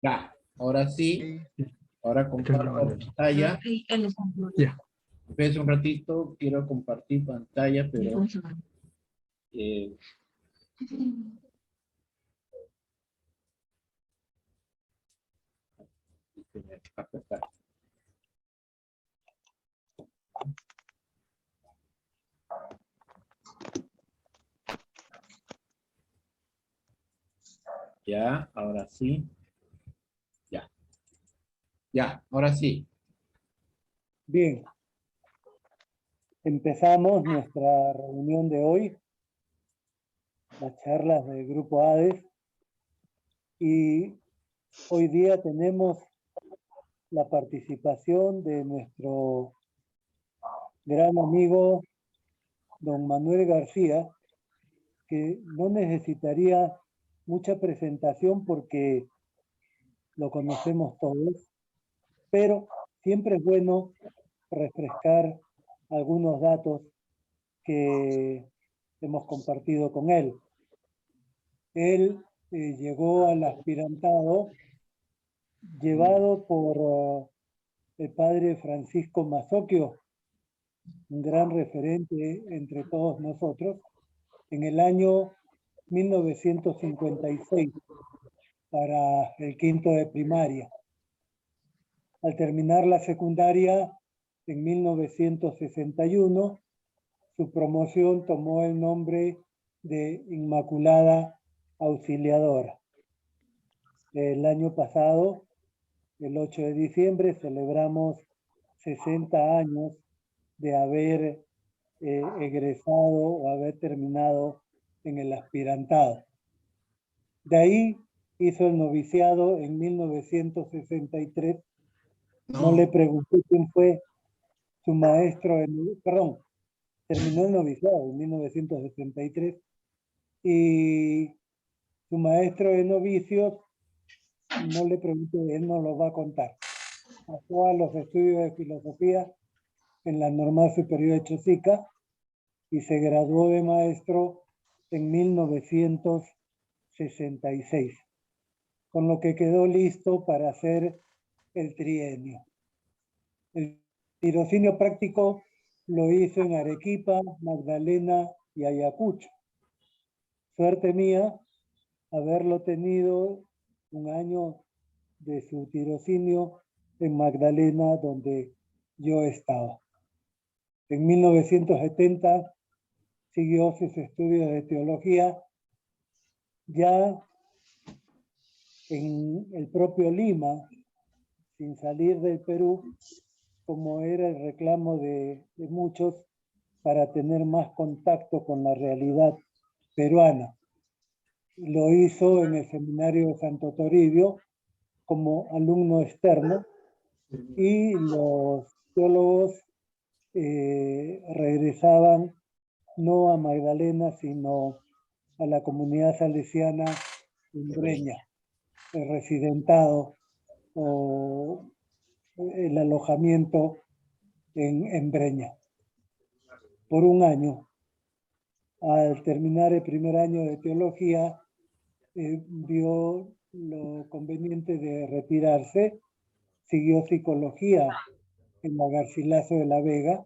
Ya, ahora sí, ahora comparto pantalla. Ya. Espérense un ratito, quiero compartir pantalla, pero... Ya, ahora sí. Ya. Ya, ahora sí. Bien, empezamos nuestra reunión de hoy, las charlas del Grupo ADES, y hoy día tenemos la participación de nuestro gran amigo don Manuel García, que no necesitaría mucha presentación porque lo conocemos todos, pero siempre es bueno refrescar algunos datos que hemos compartido con él. Él llegó al aspirantado llevado por el padre Francisco Mazzocchio, un gran referente entre todos nosotros, en el año 1956 para el quinto de primaria. Al terminar la secundaria en 1961, su promoción tomó el nombre de Inmaculada Auxiliadora. El año pasado, el 8 de diciembre, celebramos 60 años de haber egresado o haber terminado en el aspirantado. De ahí hizo el noviciado en 1963. No le pregunté quién fue su maestro, terminó el noviciado en 1963 y su maestro de novicios, no le pregunté, él no lo va a contar. Pasó a los estudios de filosofía en la Normal Superior de Chosica y se graduó de maestro en 1966, con lo que quedó listo para hacer el trienio. El tirocínio práctico lo hizo en Arequipa, Magdalena y Ayacucho. Suerte mía haberlo tenido un año de su tirocínio en Magdalena, donde yo estaba. En 1970 siguió sus estudios de teología ya en el propio Lima, sin salir del Perú, como era el reclamo de muchos para tener más contacto con la realidad peruana. Lo hizo en el seminario de Santo Toribio como alumno externo y los teólogos regresaban no a Magdalena, sino a la comunidad salesiana en Breña, el residentado o el alojamiento en Breña, por un año. Al terminar el primer año de teología, vio lo conveniente de retirarse, siguió psicología en la Garcilaso de la Vega,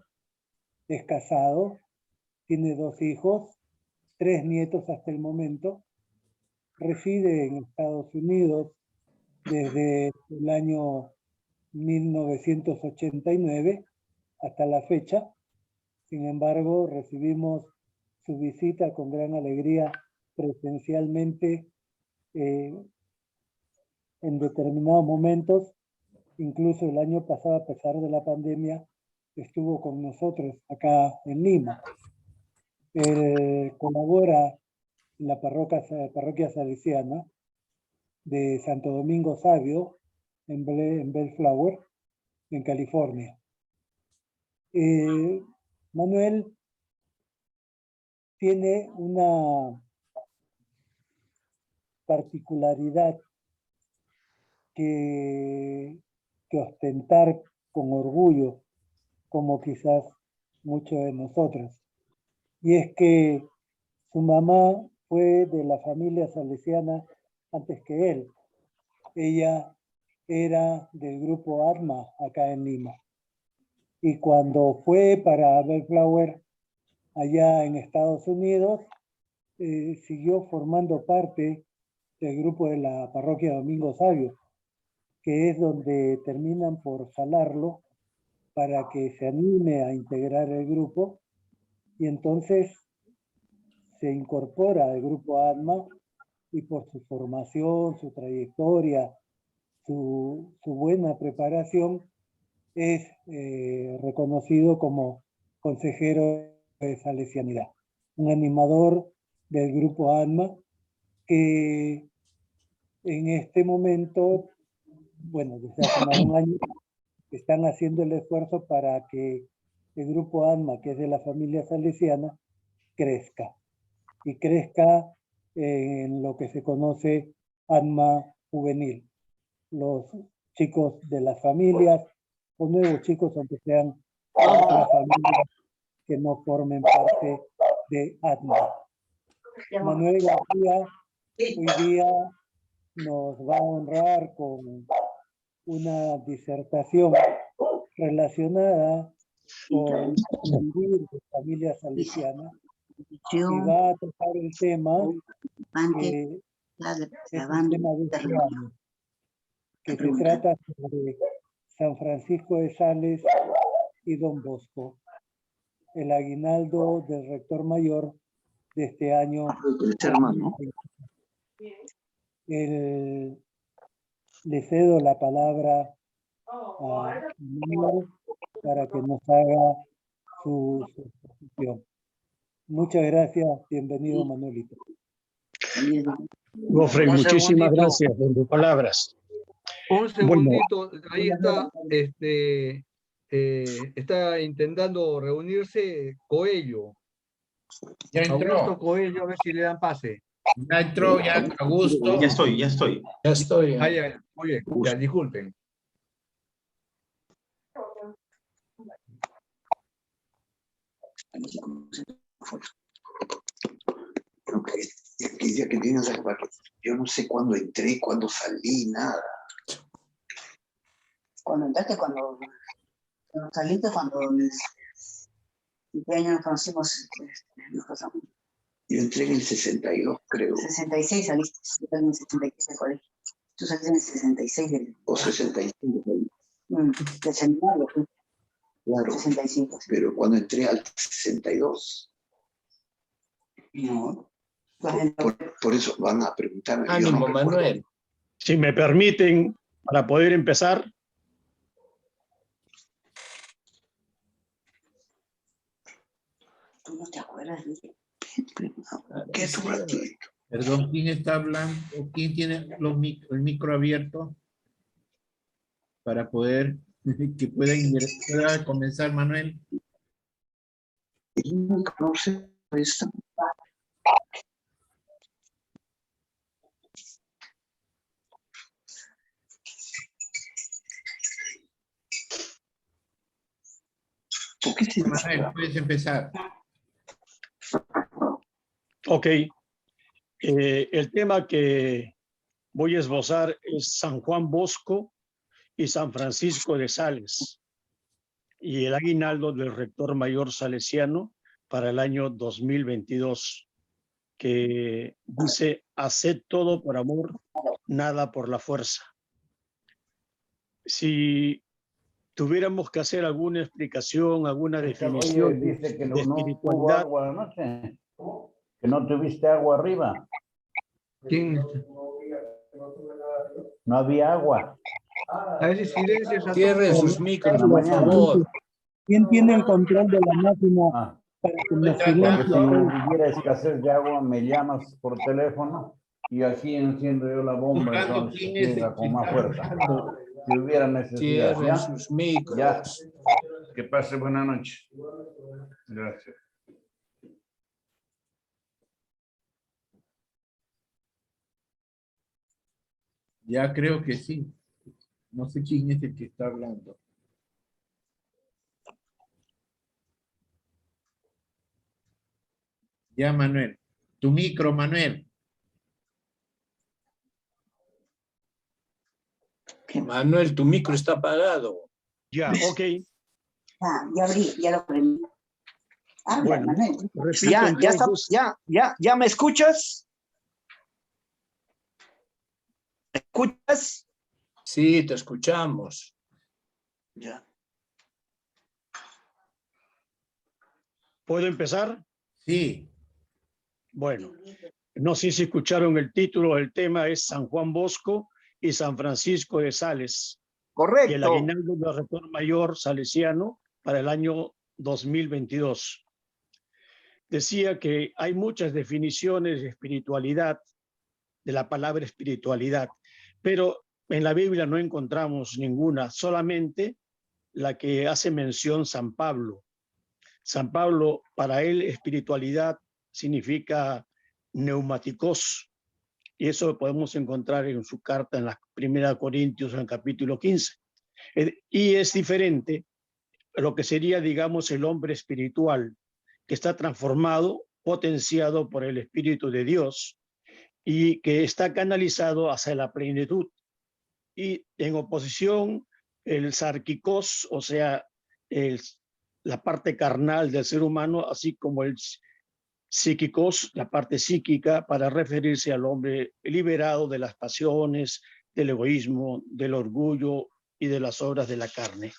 es casado, tiene 2 hijos, 3 nietos hasta el momento, reside en Estados Unidos desde el año 1989 hasta la fecha. Sin embargo, recibimos su visita con gran alegría presencialmente en determinados momentos. Incluso el año pasado, a pesar de la pandemia, estuvo con nosotros acá en Lima. Colabora en la parroquia salesiana de Santo Domingo Sabio, en Bellflower, en California. Manuel tiene una particularidad que ostentar con orgullo, como quizás muchos de nosotros. Y es que su mamá fue de la familia salesiana antes que él. Ella era del grupo ATMA acá en Lima. Y cuando fue para Bellflower allá en Estados Unidos, siguió formando parte del grupo de la parroquia Domingo Sabio, que es donde terminan por jalarlo para que se anime a integrar el grupo, y entonces se incorpora al grupo ATMA, y por su formación, su trayectoria, su buena preparación, es reconocido como consejero de salesianidad, un animador del grupo ATMA que en este momento, bueno, desde hace más de un año, están haciendo el esfuerzo para que el grupo ATMA, que es de la familia salesiana, crezca y crezca en lo que se conoce ATMA juvenil. Los chicos de las familias o nuevos chicos, aunque sean otras familias que no formen parte de ATMA. Manuel García hoy día nos va a honrar con una disertación relacionada con vivir de familia salesiana, y va a tocar el tema que es el tema de este año, que se trata sobre San Francisco de Sales y Don Bosco, el aguinaldo del rector mayor de este año. Le cedo la palabra a Manuel para que nos haga su exposición. Muchas gracias, bienvenido Manuelito. Gofre, muchísimas gracias por tus palabras. Un segundito, ahí está, está intentando reunirse Coello. Ya entró. Augusto Coello, a ver si le dan pase. Ya entró, ya, Augusto. Ya estoy. Ya estoy. Ah, ya, muy bien, ya, disculpen. El día que tienes yo no sé cuándo entré, cuándo salí, nada. Cuando entraste, cuando saliste, cuando ¿qué año nos conocimos? Nos casamos. Yo entré en el 62, creo. 66 saliste, yo también en el 66 del colegio. Tú saliste en el 66 del... O 65. Del seminario, ¿sí? Claro. 65. Sí. Pero cuando entré al 62. No. Por eso van a preguntarme. Ánimo, Manuel. Si me permiten, para poder empezar. ¿Tú no te acuerdas? ¿Qué es un ratito? Perdón, ¿quién está hablando? ¿O quién tiene el micro abierto? Para poder, que pueda comenzar, Manuel. No sé. ¿Por qué se Manuel, puedes empezar. Ok. El tema que voy a esbozar es San Juan Bosco y San Francisco de Sales y el aguinaldo del rector mayor salesiano para el año 2022, que dice: haced todo por amor, nada por la fuerza. Si tuviéramos que hacer alguna explicación, alguna definición dice que de no hubo espiritualidad, agua anoche, que no tuviste agua arriba. ¿Quién? No había agua. A ver si silencio. Cierre sus micros, la por mañana. favor. ¿Quién tiene el control de la máquina Ah, para que nos porque silencie? si hubiera escasez de agua, me llamas por teléfono y aquí enciendo yo la bomba, Buscando entonces quién es el llega que con más está fuerza. hablando. Si hubiera necesidad, Cierren ¿ya? sus micros. Ya. Que pase buena noche. Gracias. Ya creo que sí. No sé quién es el que está hablando. Ya, Manuel. Tu micro, Manuel. Manuel, tu micro está apagado. Ya, ok. Ya abrí, ya lo prendí. Habla, Bueno, Manuel. repito Ya está, entonces. ya me escuchas. ¿Me escuchas? Sí, te escuchamos. Ya. ¿Puedo empezar? Sí, Bueno, no sé si escucharon el título, el tema es San Juan Bosco y San Francisco de Sales y el Correcto. aguinaldo del rector mayor salesiano para el año 2022. Decía que hay muchas definiciones de espiritualidad, de la palabra espiritualidad, pero en la Biblia no encontramos ninguna, solamente la que hace mención San Pablo. San Pablo, para él, espiritualidad significa neumáticos, y eso lo podemos encontrar en su carta en la 1 Corintios, en el capítulo 15. Y es diferente lo que sería, digamos, el hombre espiritual, que está transformado, potenciado por el Espíritu de Dios y que está canalizado hacia la plenitud. Y en oposición, el sarquicos, o sea, la parte carnal del ser humano, así como el psíquicos, la parte psíquica, para referirse al hombre liberado de las pasiones, del egoísmo, del orgullo y de las obras de la carne.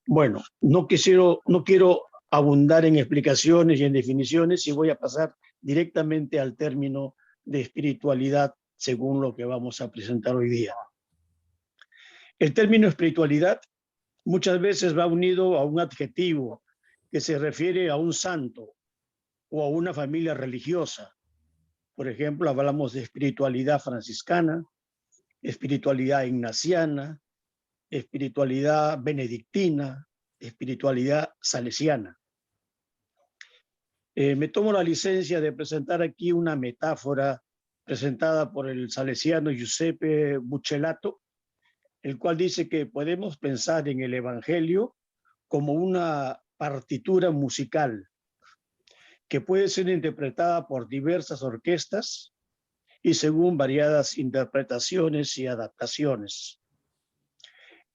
Bueno, no quiero abundar en explicaciones y en definiciones y voy a pasar directamente al término de espiritualidad según lo que vamos a presentar hoy día. El término espiritualidad muchas veces va unido a un adjetivo que se refiere a un santo o a una familia religiosa. Por ejemplo, hablamos de espiritualidad franciscana, espiritualidad ignaciana, espiritualidad benedictina, espiritualidad salesiana. Me tomo la licencia de presentar aquí una metáfora presentada por el salesiano Giuseppe Buccellato, el cual dice que podemos pensar en el Evangelio como una partitura musical que puede ser interpretada por diversas orquestas y según variadas interpretaciones y adaptaciones.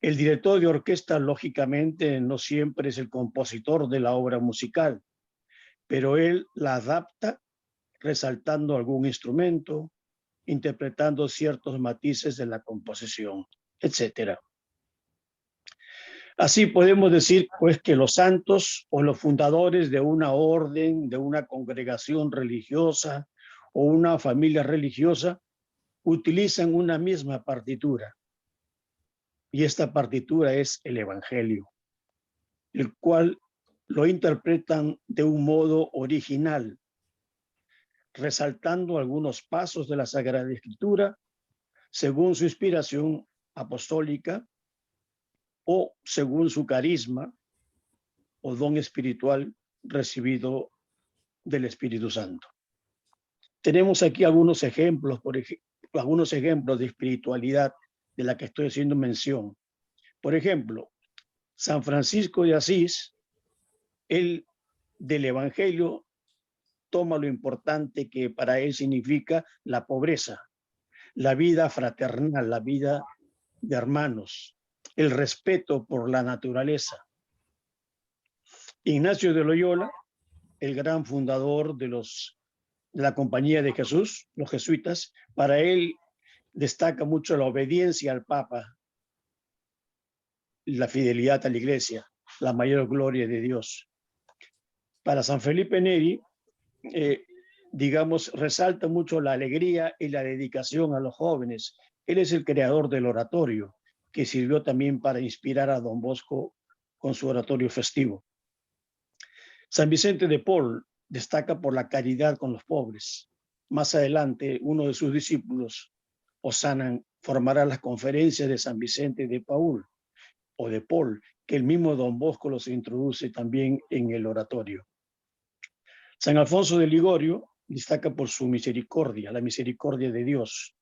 El director de orquesta, lógicamente, no siempre es el compositor de la obra musical, pero él la adapta resaltando algún instrumento, interpretando ciertos matices de la composición, etc. Así podemos decir, pues, que los santos o los fundadores de una orden, de una congregación religiosa o una familia religiosa utilizan una misma partitura. Y esta partitura es el Evangelio, el cual lo interpretan de un modo original, resaltando algunos pasos de la Sagrada Escritura según su inspiración apostólica o según su carisma o don espiritual recibido del Espíritu Santo. Tenemos aquí algunos ejemplos, algunos ejemplos de espiritualidad de la que estoy haciendo mención. Por ejemplo, San Francisco de Asís, él del Evangelio toma lo importante que para él significa la pobreza, la vida fraternal, la vida de hermanos, el respeto por la naturaleza. Ignacio de Loyola, el gran fundador de la Compañía de Jesús, los jesuitas, para él destaca mucho la obediencia al Papa, la fidelidad a la Iglesia, la mayor gloria de Dios. Para San Felipe Neri, digamos, resalta mucho la alegría y la dedicación a los jóvenes. Él es el creador del oratorio, que sirvió también para inspirar a Don Bosco con su oratorio festivo. San Vicente de Paul destaca por la caridad con los pobres. Más adelante, uno de sus discípulos, Osanan, formará las conferencias de San Vicente de Paul o de Paul, que el mismo Don Bosco los introduce también en el oratorio. San Alfonso de Ligorio destaca por su misericordia, la misericordia de Dios.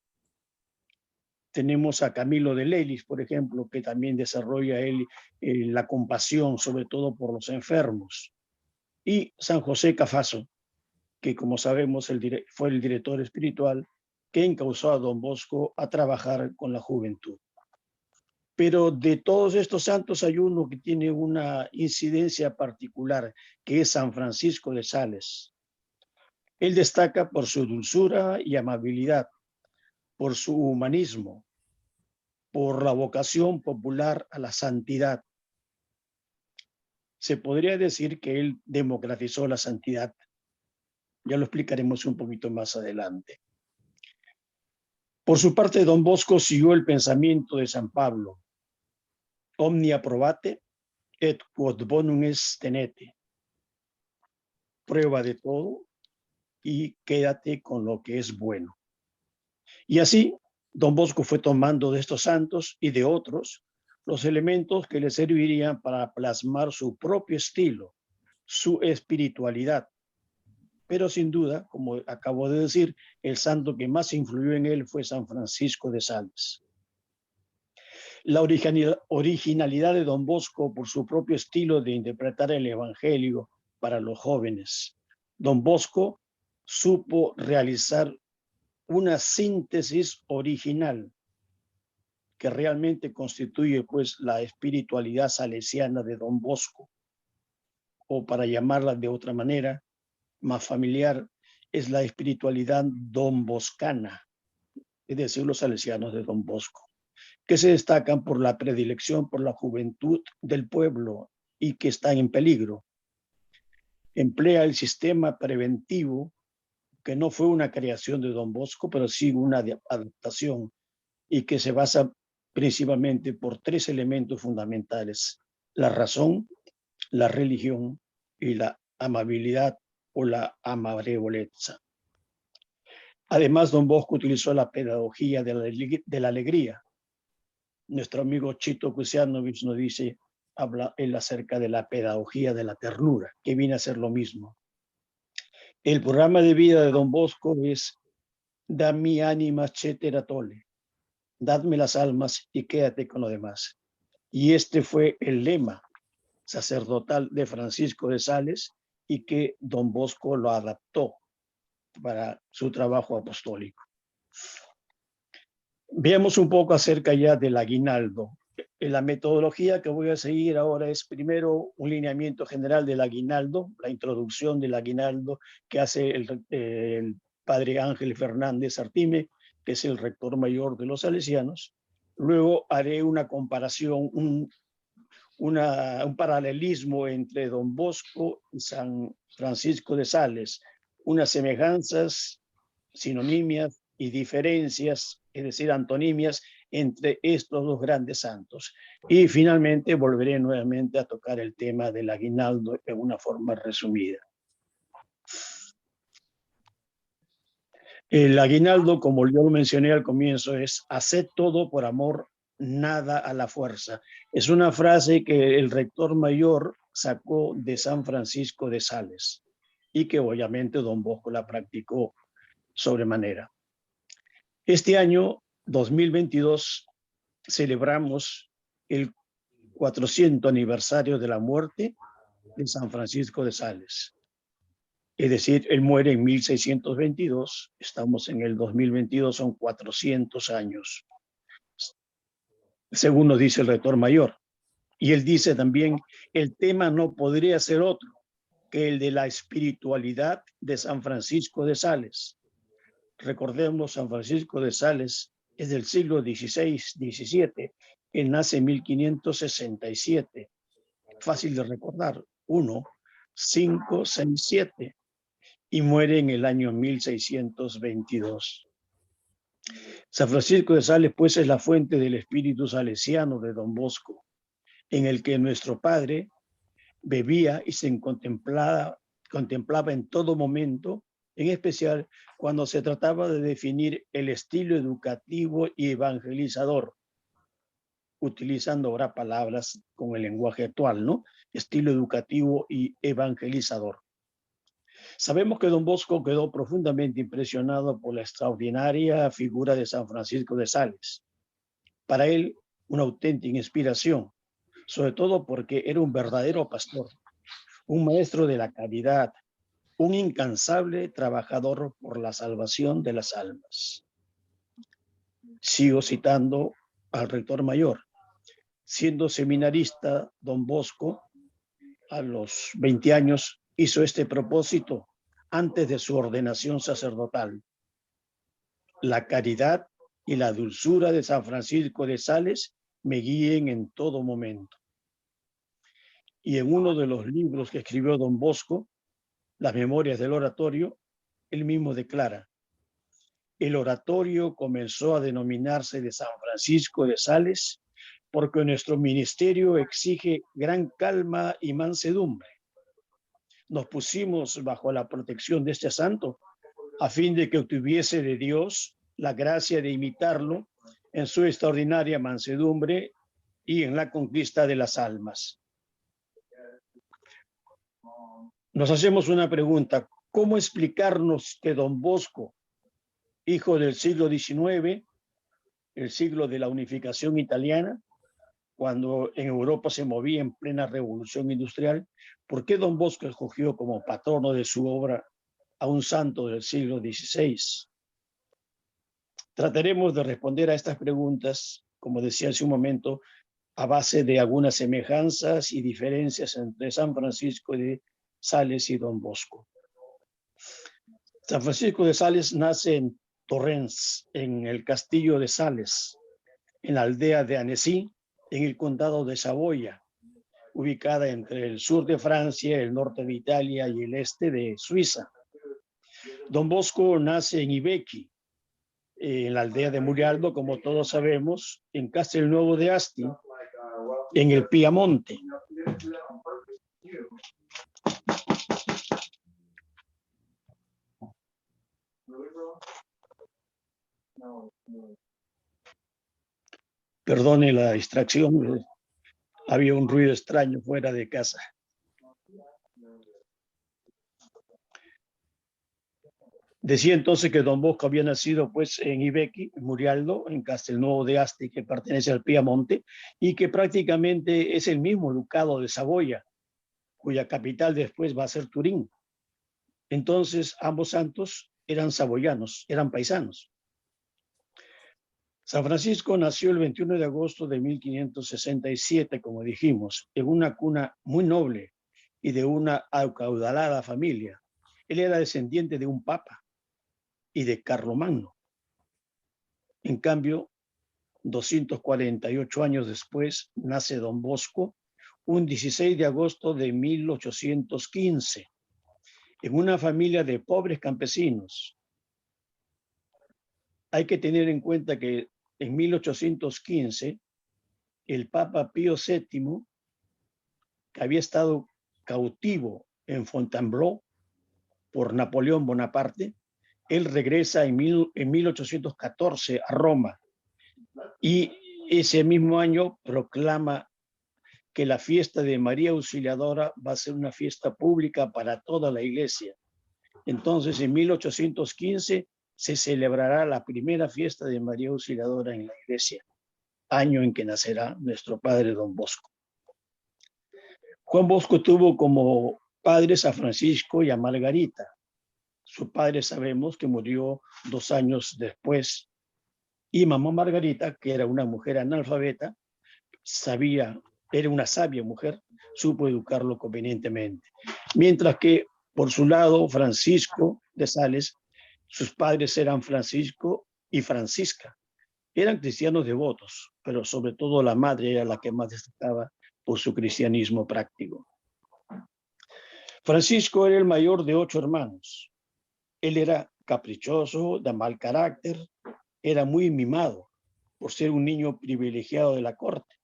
Tenemos a Camilo de Lelis, por ejemplo, que también desarrolla la compasión, sobre todo por los enfermos. Y San José Cafaso, que como sabemos fue el director espiritual que encauzó a Don Bosco a trabajar con la juventud. Pero de todos estos santos hay uno que tiene una incidencia particular, que es San Francisco de Sales. Él destaca por su dulzura y amabilidad, por su humanismo, por la vocación popular a la santidad. Se podría decir que él democratizó la santidad. Ya lo explicaremos un poquito más adelante. Por su parte, don Bosco siguió el pensamiento de San Pablo. Omnia probate et quod bonum est tenete. Prueba de todo y quédate con lo que es bueno. Y así, don Bosco fue tomando de estos santos y de otros los elementos que le servirían para plasmar su propio estilo, su espiritualidad. Pero sin duda, como acabo de decir, el santo que más influyó en él fue San Francisco de Sales. La originalidad de don Bosco por su propio estilo de interpretar el Evangelio para los jóvenes. Don Bosco supo realizar una síntesis original que realmente constituye pues la espiritualidad salesiana de don Bosco, o para llamarla de otra manera, más familiar, es la espiritualidad donboscana, es decir, los salesianos de don Bosco, que se destacan por la predilección por la juventud del pueblo y que están en peligro. Emplea el sistema preventivo, que no fue una creación de don Bosco, pero sí una adaptación, y que se basa principalmente por tres elementos fundamentales: la razón, la religión y la amabilidad o la amarevolezza. Además, don Bosco utilizó la pedagogía de la alegría. Nuestro amigo Chito Kusianovich nos dice, habla él acerca de la pedagogía de la ternura, que viene a ser lo mismo. El programa de vida de don Bosco es da mi anima cetera tole, dadme las almas y quédate con lo demás. Y este fue el lema sacerdotal de Francisco de Sales y que don Bosco lo adaptó para su trabajo apostólico. Veamos un poco acerca ya del aguinaldo. La metodología que voy a seguir ahora es primero un lineamiento general del aguinaldo, la introducción del aguinaldo que hace el padre Ángel Fernández Artime, que es el rector mayor de los salesianos. Luego haré una comparación, un paralelismo entre don Bosco y San Francisco de Sales, unas semejanzas, sinonimias y diferencias, es decir, antonimias entre estos dos grandes santos. Y finalmente volveré nuevamente a tocar el tema del aguinaldo en una forma resumida. El aguinaldo, como yo lo mencioné al comienzo, es haced todo por amor, nada a la fuerza. Es una frase que el rector mayor sacó de San Francisco de Sales y que obviamente don Bosco la practicó sobremanera. Este año, 2022, celebramos el 400 aniversario de la muerte de San Francisco de Sales. Es decir, él muere en 1622, estamos en el 2022, son 400 años, según nos dice el rector mayor. Y él dice también, el tema no podría ser otro que el de la espiritualidad de San Francisco de Sales. Recordemos, San Francisco de Sales es del siglo XVI, XVII. Él nace en 1567. Fácil de recordar, 1, 5, 6, 7. Y muere en el año 1622. San Francisco de Sales, pues, es la fuente del espíritu salesiano de don Bosco, en el que nuestro padre bebía y se contemplaba en todo momento, en especial cuando se trataba de definir el estilo educativo y evangelizador, utilizando ahora palabras con el lenguaje actual, ¿no? Estilo educativo y evangelizador. Sabemos que don Bosco quedó profundamente impresionado por la extraordinaria figura de San Francisco de Sales. Para él, una auténtica inspiración, sobre todo porque era un verdadero pastor, un maestro de la caridad, un incansable trabajador por la salvación de las almas. Sigo citando al rector mayor. Siendo seminarista, don Bosco, a los 20 años, hizo este propósito antes de su ordenación sacerdotal. La caridad y la dulzura de San Francisco de Sales me guíen en todo momento. Y en uno de los libros que escribió don Bosco, Las Memorias del Oratorio, él mismo declara: el oratorio comenzó a denominarse de San Francisco de Sales porque nuestro ministerio exige gran calma y mansedumbre. Nos pusimos bajo la protección de este santo a fin de que obtuviese de Dios la gracia de imitarlo en su extraordinaria mansedumbre y en la conquista de las almas. Nos hacemos una pregunta: ¿cómo explicarnos que don Bosco, hijo del siglo XIX, el siglo de la unificación italiana, cuando en Europa se movía en plena revolución industrial, por qué don Bosco escogió como patrono de su obra a un santo del siglo XVI? Trataremos de responder a estas preguntas, como decía hace un momento, a base de algunas semejanzas y diferencias entre San Francisco de Sales y don Bosco. San Francisco de Sales nace en Torrens, en el castillo de Sales, en la aldea de Annecy, en el condado de Saboya, ubicada entre el sur de Francia, el norte de Italia y el este de Suiza. Don Bosco nace en Ibequi, en la aldea de Murialdo, como todos sabemos, en Castelnuovo de Asti, en el Piamonte. Perdone la distracción, había un ruido extraño fuera de casa. Decía entonces que don Bosco había nacido pues en Ibequi, en Murialdo, en Castelnuovo de Asti, que pertenece al Piamonte, y que prácticamente es el mismo ducado de Saboya, cuya capital después va a ser Turín. Entonces ambos santos eran saboyanos, eran paisanos. San Francisco nació el 21 de agosto de 1567, como dijimos, en una cuna muy noble y de una acaudalada familia. Él era descendiente de un papa y de Carlomagno. En cambio, 248 años después, nace don Bosco, un 16 de agosto de 1815, en una familia de pobres campesinos. Hay que tener en cuenta que en 1815, el Papa Pío VII, que había estado cautivo en Fontainebleau por Napoleón Bonaparte, él regresa en 1814 a Roma y ese mismo año proclama que la fiesta de María Auxiliadora va a ser una fiesta pública para toda la iglesia. Entonces, en 1815 se celebrará la primera fiesta de María Auxiliadora en la iglesia, año en que nacerá nuestro padre don Bosco. Juan Bosco tuvo como padres a Francisco y a Margarita. Su padre sabemos que murió 2 años después, y mamá Margarita, que era una mujer analfabeta, era una sabia mujer, supo educarlo convenientemente. Mientras que, por su lado, Francisco de Sales, sus padres eran Francisco y Francisca. Eran cristianos devotos, pero sobre todo la madre era la que más destacaba por su cristianismo práctico. Francisco era el mayor de 8 hermanos. Él era caprichoso, de mal carácter, era muy mimado por ser un niño privilegiado de la corte.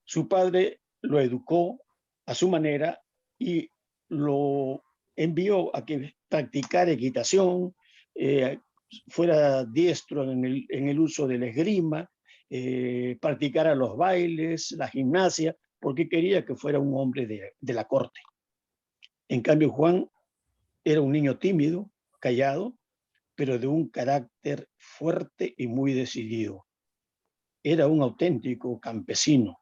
Su padre lo educó a su manera y lo envió a que practicara equitación, fuera diestro en el uso de la esgrima, practicara los bailes, la gimnasia, porque quería que fuera un hombre de la corte. En cambio, Juan era un niño tímido, callado, pero de un carácter fuerte y muy decidido. Era un auténtico campesino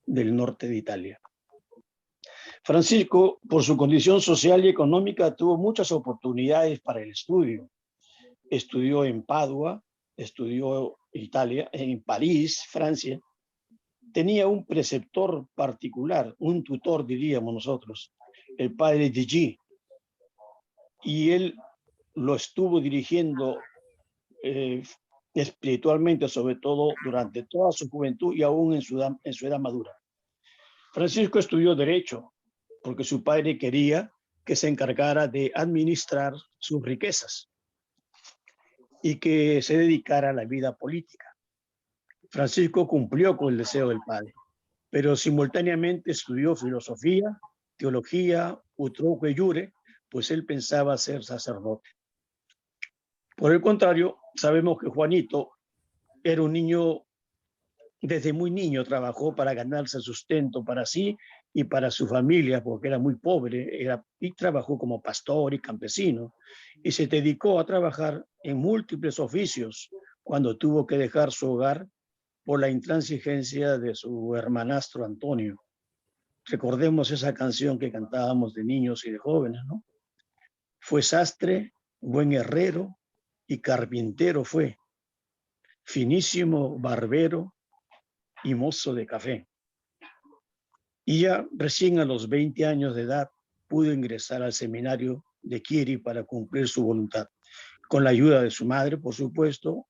del norte de Italia. Francisco, por su condición social y económica, tuvo muchas oportunidades para el estudio. Estudió en Padua, estudió en Italia, en París, Francia, tenía un preceptor particular, un tutor, diríamos nosotros, el padre Digi, y él lo estuvo dirigiendo espiritualmente, sobre todo durante toda su juventud y aún en su edad madura. Francisco estudió Derecho porque su padre quería que se encargara de administrar sus riquezas y que se dedicara a la vida política. Francisco cumplió con el deseo del padre, pero simultáneamente estudió filosofía, teología, utroque y jure, pues él pensaba ser sacerdote. Por el contrario, sabemos que Juanito era un niño, desde muy niño trabajó para ganarse sustento para sí y para su familia, porque era muy pobre, y trabajó como pastor y campesino, y se dedicó a trabajar en múltiples oficios cuando tuvo que dejar su hogar por la intransigencia de su hermanastro Antonio. Recordemos esa canción que cantábamos de niños y de jóvenes, ¿no? Fue sastre, buen herrero y carpintero fue, finísimo barbero y mozo de café. Y ya recién a los 20 años de edad pudo ingresar al seminario de Chieri para cumplir su voluntad, con la ayuda de su madre, por supuesto,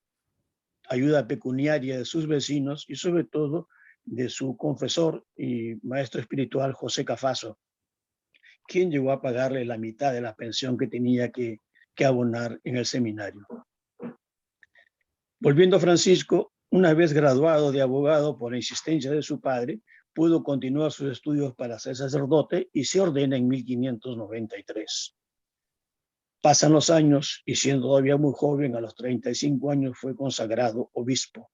ayuda pecuniaria de sus vecinos y sobre todo de su confesor y maestro espiritual José Cafaso, quien llegó a pagarle la mitad de la pensión que tenía que abonar en el seminario. Volviendo a Francisco, una vez graduado de abogado por la insistencia de su padre, pudo continuar sus estudios para ser sacerdote y se ordena en 1593. Pasan los años y siendo todavía muy joven, a los 35 años fue consagrado obispo.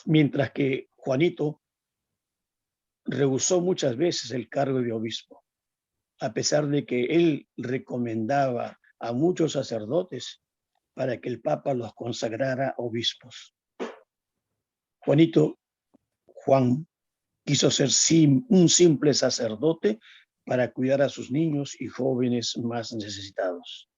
Mientras que Juanito rehusó muchas veces el cargo de obispo, a pesar de que él recomendaba a muchos sacerdotes para que el Papa los consagrara obispos. Juan quiso ser un simple sacerdote para cuidar a sus niños y jóvenes más necesitados.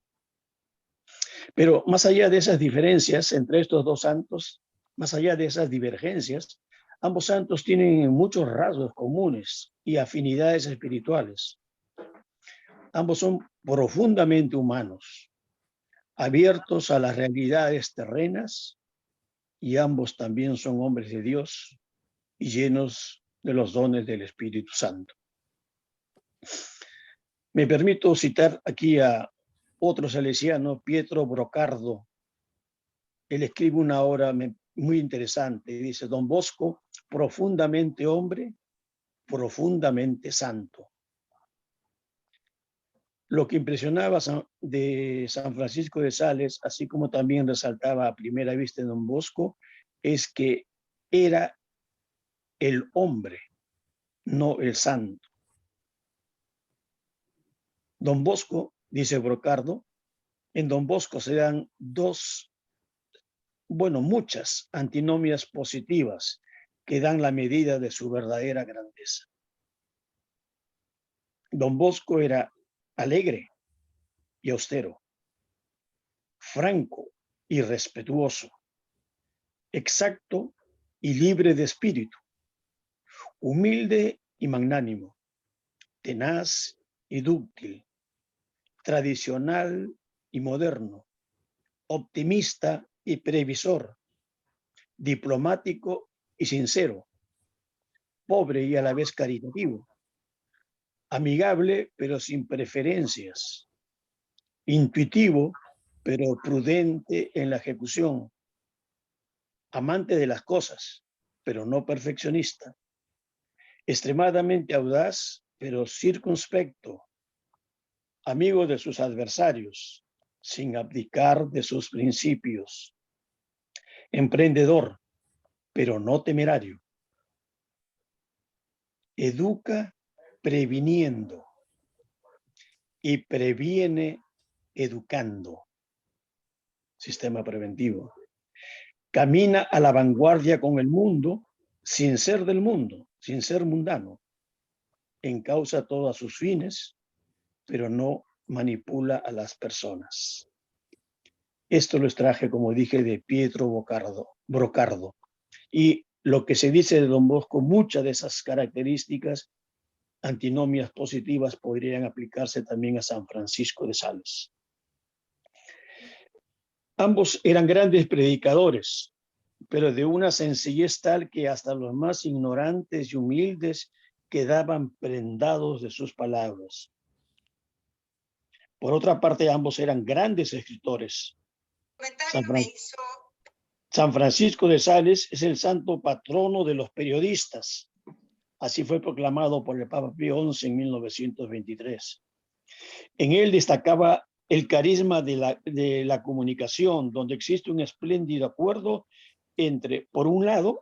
Pero más allá de esas diferencias entre estos dos santos, más allá de esas divergencias, ambos santos tienen muchos rasgos comunes y afinidades espirituales. Ambos son profundamente humanos, abiertos a las realidades terrenas, y ambos también son hombres de Dios y llenos de los dones del Espíritu Santo. Me permito citar aquí a otro salesiano, Pietro Brocardo. Él escribe una obra muy interesante. Dice: Don Bosco, profundamente hombre, profundamente santo. Lo que impresionaba de San Francisco de Sales, así como también resaltaba a primera vista de Don Bosco, es que era el hombre, no el santo. Don Bosco, dice Brocardo, en Don Bosco se dan muchas antinomias positivas que dan la medida de su verdadera grandeza. Don Bosco era alegre y austero, franco y respetuoso, exacto y libre de espíritu, humilde y magnánimo, tenaz y dúctil, tradicional y moderno, optimista y previsor, diplomático y sincero, pobre y a la vez caritativo, amigable pero sin preferencias, intuitivo pero prudente en la ejecución, amante de las cosas pero no perfeccionista, extremadamente audaz pero circunspecto, amigo de sus adversarios sin abdicar de sus principios, emprendedor pero no temerario, educa previniendo y previene educando. Sistema preventivo. Camina a la vanguardia con el mundo sin ser del mundo, sin ser mundano. Encausa todos sus fines, pero no manipula a las personas. Esto lo extraje, como dije, de Pietro Brocardo. Y lo que se dice de Don Bosco, muchas de esas características antinomias positivas podrían aplicarse también a San Francisco de Sales. Ambos eran grandes predicadores, pero de una sencillez tal que hasta los más ignorantes y humildes quedaban prendados de sus palabras. Por otra parte, ambos eran grandes escritores. San Francisco de Sales es el santo patrono de los periodistas. Así fue proclamado por el Papa Pío XI en 1923. En él destacaba el carisma de la comunicación, donde existe un espléndido acuerdo entre, por un lado,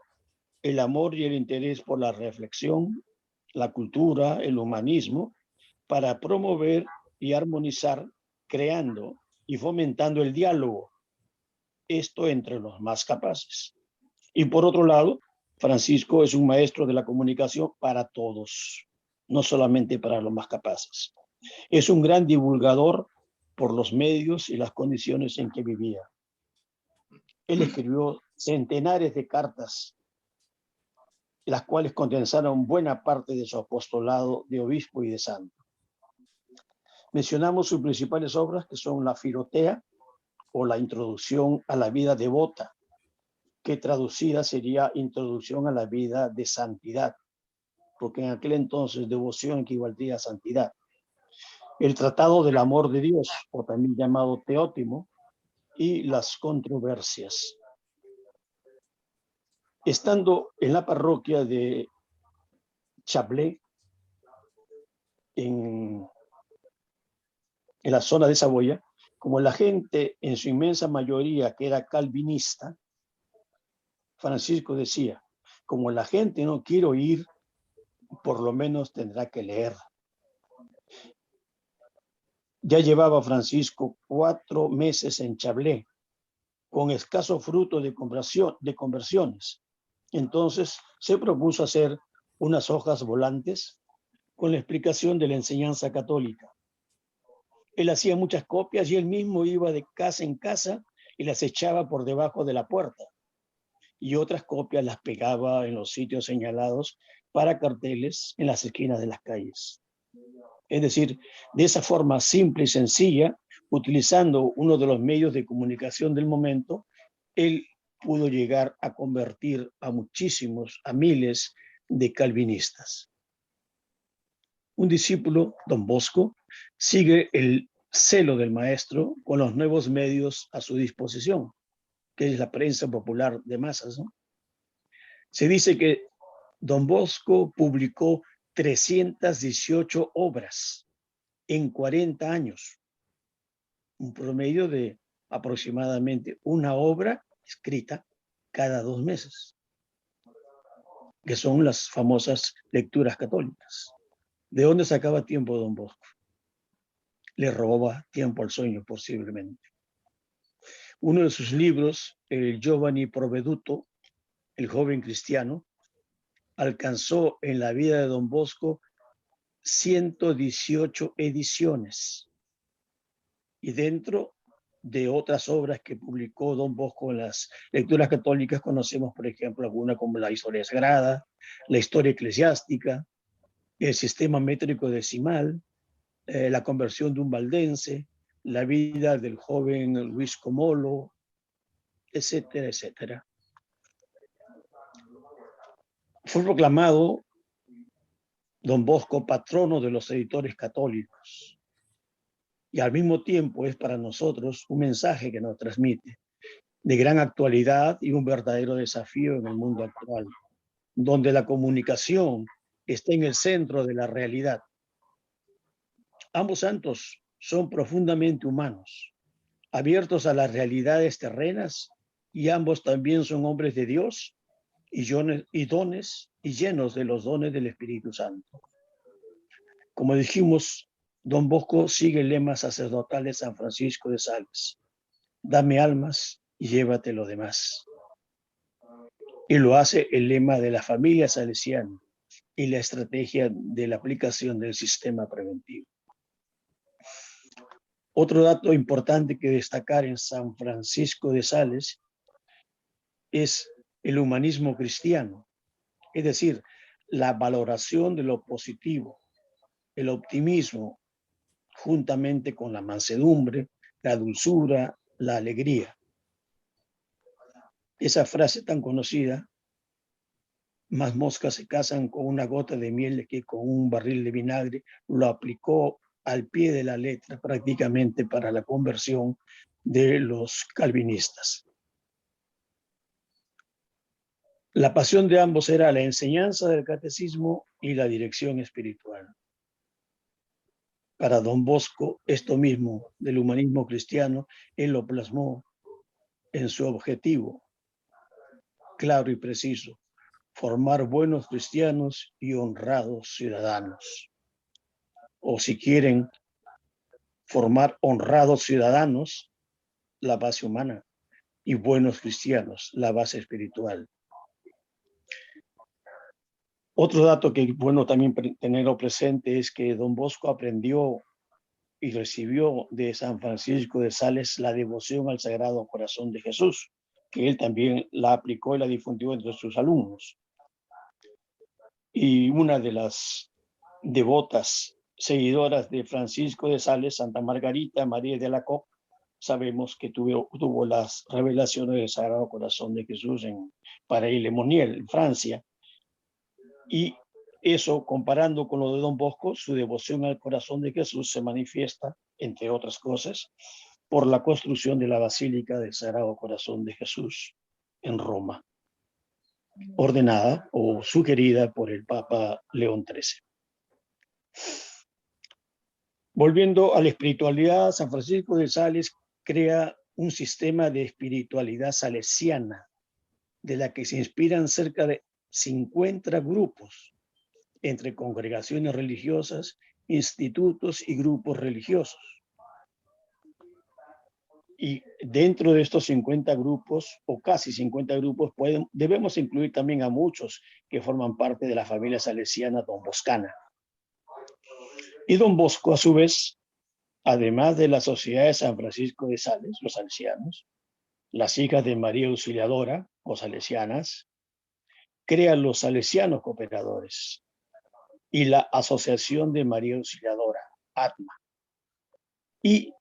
el amor y el interés por la reflexión, la cultura, el humanismo, para promover y armonizar, creando y fomentando el diálogo, esto entre los más capaces. Y por otro lado, Francisco es un maestro de la comunicación para todos, no solamente para los más capaces. Es un gran divulgador por los medios y las condiciones en que vivía. Él escribió centenares de cartas, las cuales condensaron buena parte de su apostolado de obispo y de santo. Mencionamos sus principales obras, que son la Filotea o la Introducción a la vida devota, que traducida sería Introducción a la vida de santidad, porque en aquel entonces devoción equivalía a santidad. El Tratado del Amor de Dios, o también llamado Teótimo, y las controversias. Estando en la parroquia de Chablais, en la zona de Saboya, como la gente en su inmensa mayoría que era calvinista, Francisco decía, como la gente no quiere oír, por lo menos tendrá que leer. Ya llevaba Francisco 4 meses en Chablais, con escaso fruto de conversiones. Entonces se propuso hacer unas hojas volantes con la explicación de la enseñanza católica. Él hacía muchas copias y él mismo iba de casa en casa y las echaba por debajo de la puerta. Y otras copias las pegaba en los sitios señalados para carteles en las esquinas de las calles. Es decir, de esa forma simple y sencilla, utilizando uno de los medios de comunicación del momento, él pudo llegar a convertir a muchísimos, a miles de calvinistas. Un discípulo, Don Bosco, sigue el celo del maestro con los nuevos medios a su disposición, que es la prensa popular de masas, ¿no? Se dice que Don Bosco publicó 318 obras en 40 años, un promedio de aproximadamente una obra escrita cada 2 meses, que son las famosas lecturas católicas. ¿De dónde sacaba tiempo Don Bosco? Le robaba tiempo al sueño, posiblemente. Uno de sus libros, el Giovanni Provveduto, el joven cristiano, alcanzó en la vida de Don Bosco 118 ediciones. Y dentro de otras obras que publicó Don Bosco en las lecturas católicas, conocemos, por ejemplo, alguna como la Historia Sagrada, la Historia Eclesiástica, el Sistema Métrico Decimal, la conversión de un valdense, la vida del joven Luis Comolo, etcétera, etcétera. Fue proclamado Don Bosco patrono de los editores católicos, y al mismo tiempo es para nosotros un mensaje que nos transmite de gran actualidad y un verdadero desafío en el mundo actual, donde la comunicación está en el centro de la realidad. Ambos santos son profundamente humanos, abiertos a las realidades terrenas, y ambos también son hombres de Dios y dones y llenos de los dones del Espíritu Santo. Como dijimos, Don Bosco sigue el lema sacerdotal de San Francisco de Sales: dame almas y llévate lo demás. Y lo hace el lema de la familia salesiana y la estrategia de la aplicación del sistema preventivo. Otro dato importante que destacar en San Francisco de Sales es el humanismo cristiano, es decir, la valoración de lo positivo, el optimismo, juntamente con la mansedumbre, la dulzura, la alegría. Esa frase tan conocida, más moscas se casan con una gota de miel que con un barril de vinagre, lo aplicó al pie de la letra prácticamente para la conversión de los calvinistas. La pasión de ambos era la enseñanza del catecismo y la dirección espiritual. Para Don Bosco, esto mismo del humanismo cristiano, él lo plasmó en su objetivo claro y preciso: formar buenos cristianos y honrados ciudadanos. O si quieren, formar honrados ciudadanos, la base humana, y buenos cristianos, la base espiritual. Otro dato que es bueno también tenerlo presente es que Don Bosco aprendió y recibió de San Francisco de Sales la devoción al Sagrado Corazón de Jesús, que él también la aplicó y la difundió entre sus alumnos. Y una de las devotas seguidoras de Francisco de Sales, Santa Margarita María de Alacoque, sabemos que tuvo las revelaciones del Sagrado Corazón de Jesús en Paray-le-Monial, en Francia. Y eso, comparando con lo de Don Bosco, su devoción al corazón de Jesús se manifiesta, entre otras cosas, por la construcción de la Basílica del Sagrado Corazón de Jesús en Roma, ordenada o sugerida por el Papa León XIII. Volviendo a la espiritualidad, San Francisco de Sales crea un sistema de espiritualidad salesiana, de la que se inspiran cerca de 50 grupos, entre congregaciones religiosas, institutos y grupos religiosos. Y dentro de estos 50 grupos, o casi 50 grupos, debemos incluir también a muchos que forman parte de la familia salesiana donboscana. Y Don Bosco, a su vez, además de la Sociedad de San Francisco de Sales, los salesianos, las hijas de María Auxiliadora, o salesianas, crea los salesianos cooperadores y la Asociación de María Auxiliadora, ATMA, y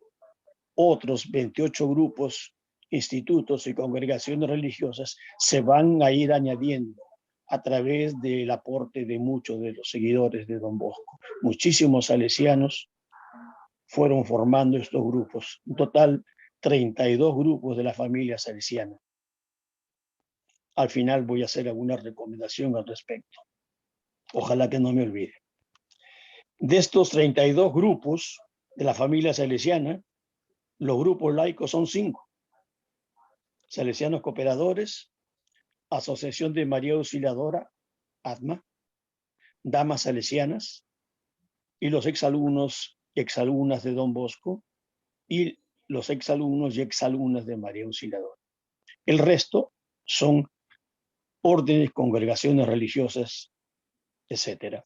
otros 28 grupos, institutos y congregaciones religiosas se van a ir añadiendo a través del aporte de muchos de los seguidores de Don Bosco. Muchísimos salesianos fueron formando estos grupos, en total 32 grupos de la familia salesiana. Al final voy a hacer alguna recomendación al respecto. Ojalá que no me olvide. De estos 32 grupos de la familia salesiana, los grupos laicos son 5. Salesianos Cooperadores, Asociación de María Auxiliadora, ATMA, Damas Salesianas, y los exalumnos y exalumnas de Don Bosco, y los exalumnos y exalumnas de María Auxiliadora. El resto son órdenes, congregaciones religiosas, etc.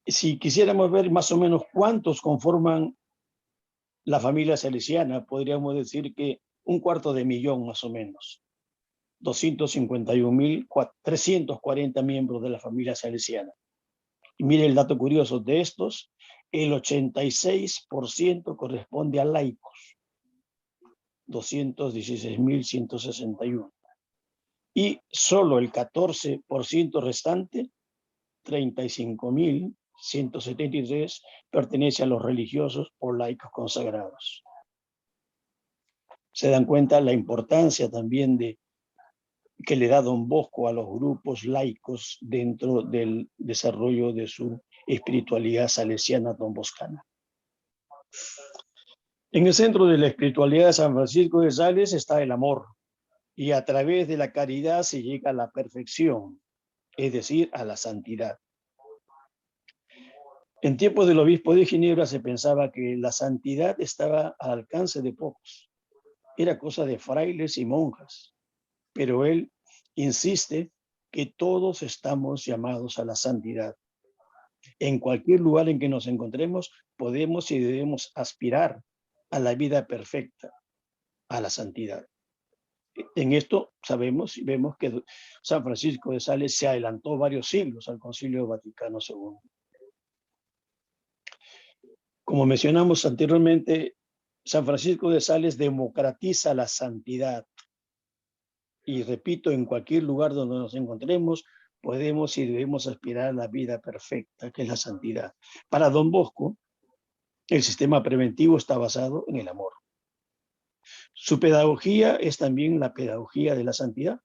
Si quisiéramos ver más o menos cuántos conforman la familia salesiana, podríamos decir que 250.000 más o menos. 251.340 miembros de la familia salesiana. Y mire el dato curioso de estos, el 86% corresponde a laicos, 216.161. Y solo el 14% restante, 35.173, pertenece a los religiosos o laicos consagrados. Se dan cuenta la importancia también que le da Don Bosco a los grupos laicos dentro del desarrollo de su espiritualidad salesiana donboscana. En el centro de la espiritualidad de San Francisco de Sales está el amor, y a través de la caridad se llega a la perfección, es decir, a la santidad. En tiempos del obispo de Ginebra se pensaba que la santidad estaba al alcance de pocos, era cosa de frailes y monjas, pero él insiste que todos estamos llamados a la santidad. En cualquier lugar en que nos encontremos, podemos y debemos aspirar a la vida perfecta, a la santidad. En esto sabemos y vemos que San Francisco de Sales se adelantó varios siglos al Concilio Vaticano II. Como mencionamos anteriormente, San Francisco de Sales democratiza la santidad. Y repito, en cualquier lugar donde nos encontremos, podemos y debemos aspirar a la vida perfecta, que es la santidad. Para Don Bosco, el sistema preventivo está basado en el amor. Su pedagogía es también la pedagogía de la santidad.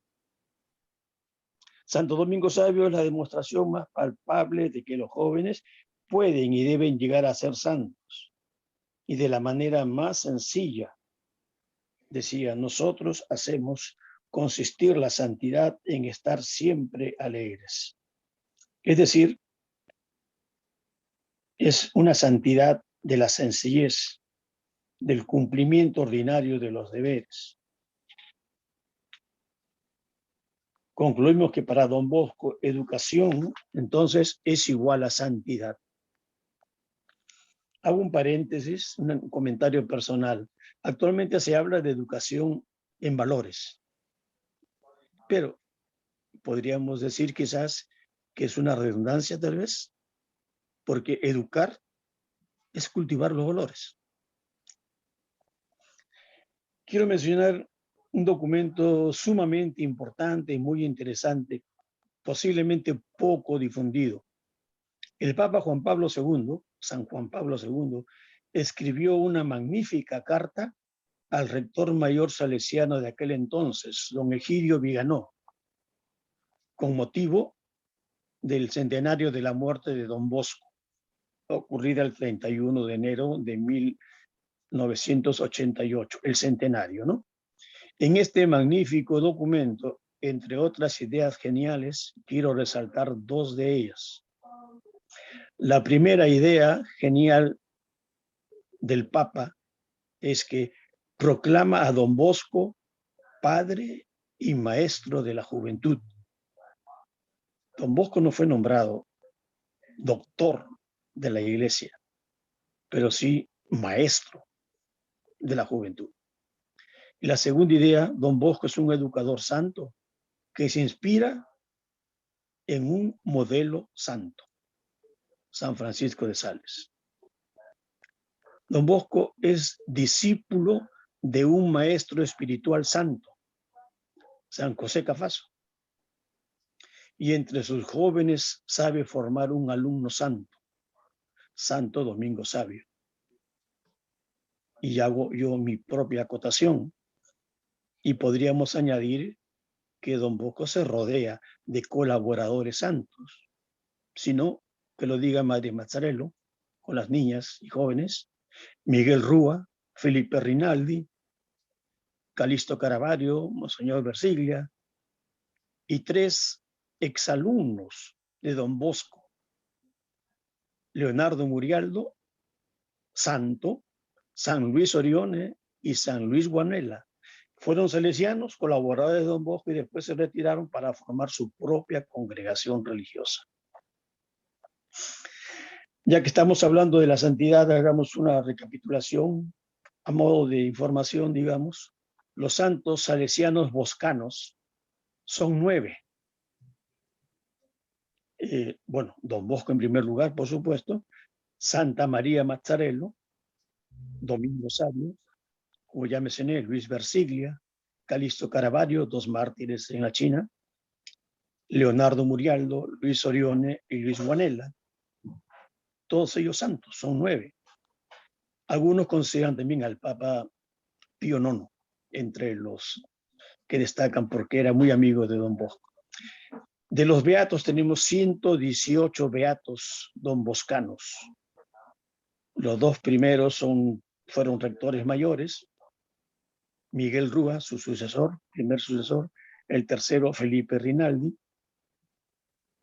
Santo Domingo Sabio es la demostración más palpable de que los jóvenes pueden y deben llegar a ser santos. Y de la manera más sencilla, decía, nosotros hacemos consistir la santidad en estar siempre alegres. Es decir, es una santidad de la sencillez, del cumplimiento ordinario de los deberes. Concluimos que para Don Bosco, educación, entonces, es igual a santidad. Hago un paréntesis, un comentario personal. Actualmente se habla de educación en valores, pero podríamos decir quizás que es una redundancia tal vez, porque educar es cultivar los valores. Quiero mencionar un documento sumamente importante y muy interesante, posiblemente poco difundido. El Papa Juan Pablo II, San Juan Pablo II, escribió una magnífica carta al rector mayor salesiano de aquel entonces, don Egidio Viganó, con motivo del centenario de la muerte de Don Bosco, ocurrida el 31 de enero de 1988, el centenario, ¿no? En este magnífico documento, entre otras ideas geniales, quiero resaltar dos de ellas. La primera idea genial del Papa es que proclama a Don Bosco padre y maestro de la juventud. Don Bosco no fue nombrado doctor de la Iglesia, pero sí maestro de la juventud. Y la segunda idea, Don Bosco es un educador santo que se inspira en un modelo santo, San Francisco de Sales. Don Bosco es discípulo de un maestro espiritual santo, San José Cafaso. Y entre sus jóvenes sabe formar un alumno santo, Santo Domingo Sabio. Y hago yo mi propia acotación. Y podríamos añadir que Don Bosco se rodea de colaboradores santos, sino que lo diga Madre Mazzarello, con las niñas y jóvenes, Miguel Rúa, Felipe Rinaldi, Calixto Caravaggio, Monseñor Versiglia, y tres exalumnos de Don Bosco, Leonardo Murialdo, santo, San Luis Orione y San Luis Guanela. Fueron salesianos, colaboradores de Don Bosco y después se retiraron para formar su propia congregación religiosa. Ya que estamos hablando de la santidad, hagamos una recapitulación a modo de información, digamos. Los santos salesianos boscanos son 9. Bueno, Don Bosco en primer lugar, por supuesto, Santa María Mazzarello, Domingo Sabio, como ya mencioné, Luis Versiglia, Calixto Caravaggio, 2 mártires en la China, Leonardo Murialdo, Luis Orione y Luis Guanela. Todos ellos santos, son 9. Algunos consideran también al Papa Pío IX entre los que destacan porque era muy amigo de Don Bosco. De los beatos tenemos 118 beatos donboscanos. Los 2 primeros fueron rectores mayores. Miguel Rúa, su sucesor, primer sucesor. El tercero, Felipe Rinaldi.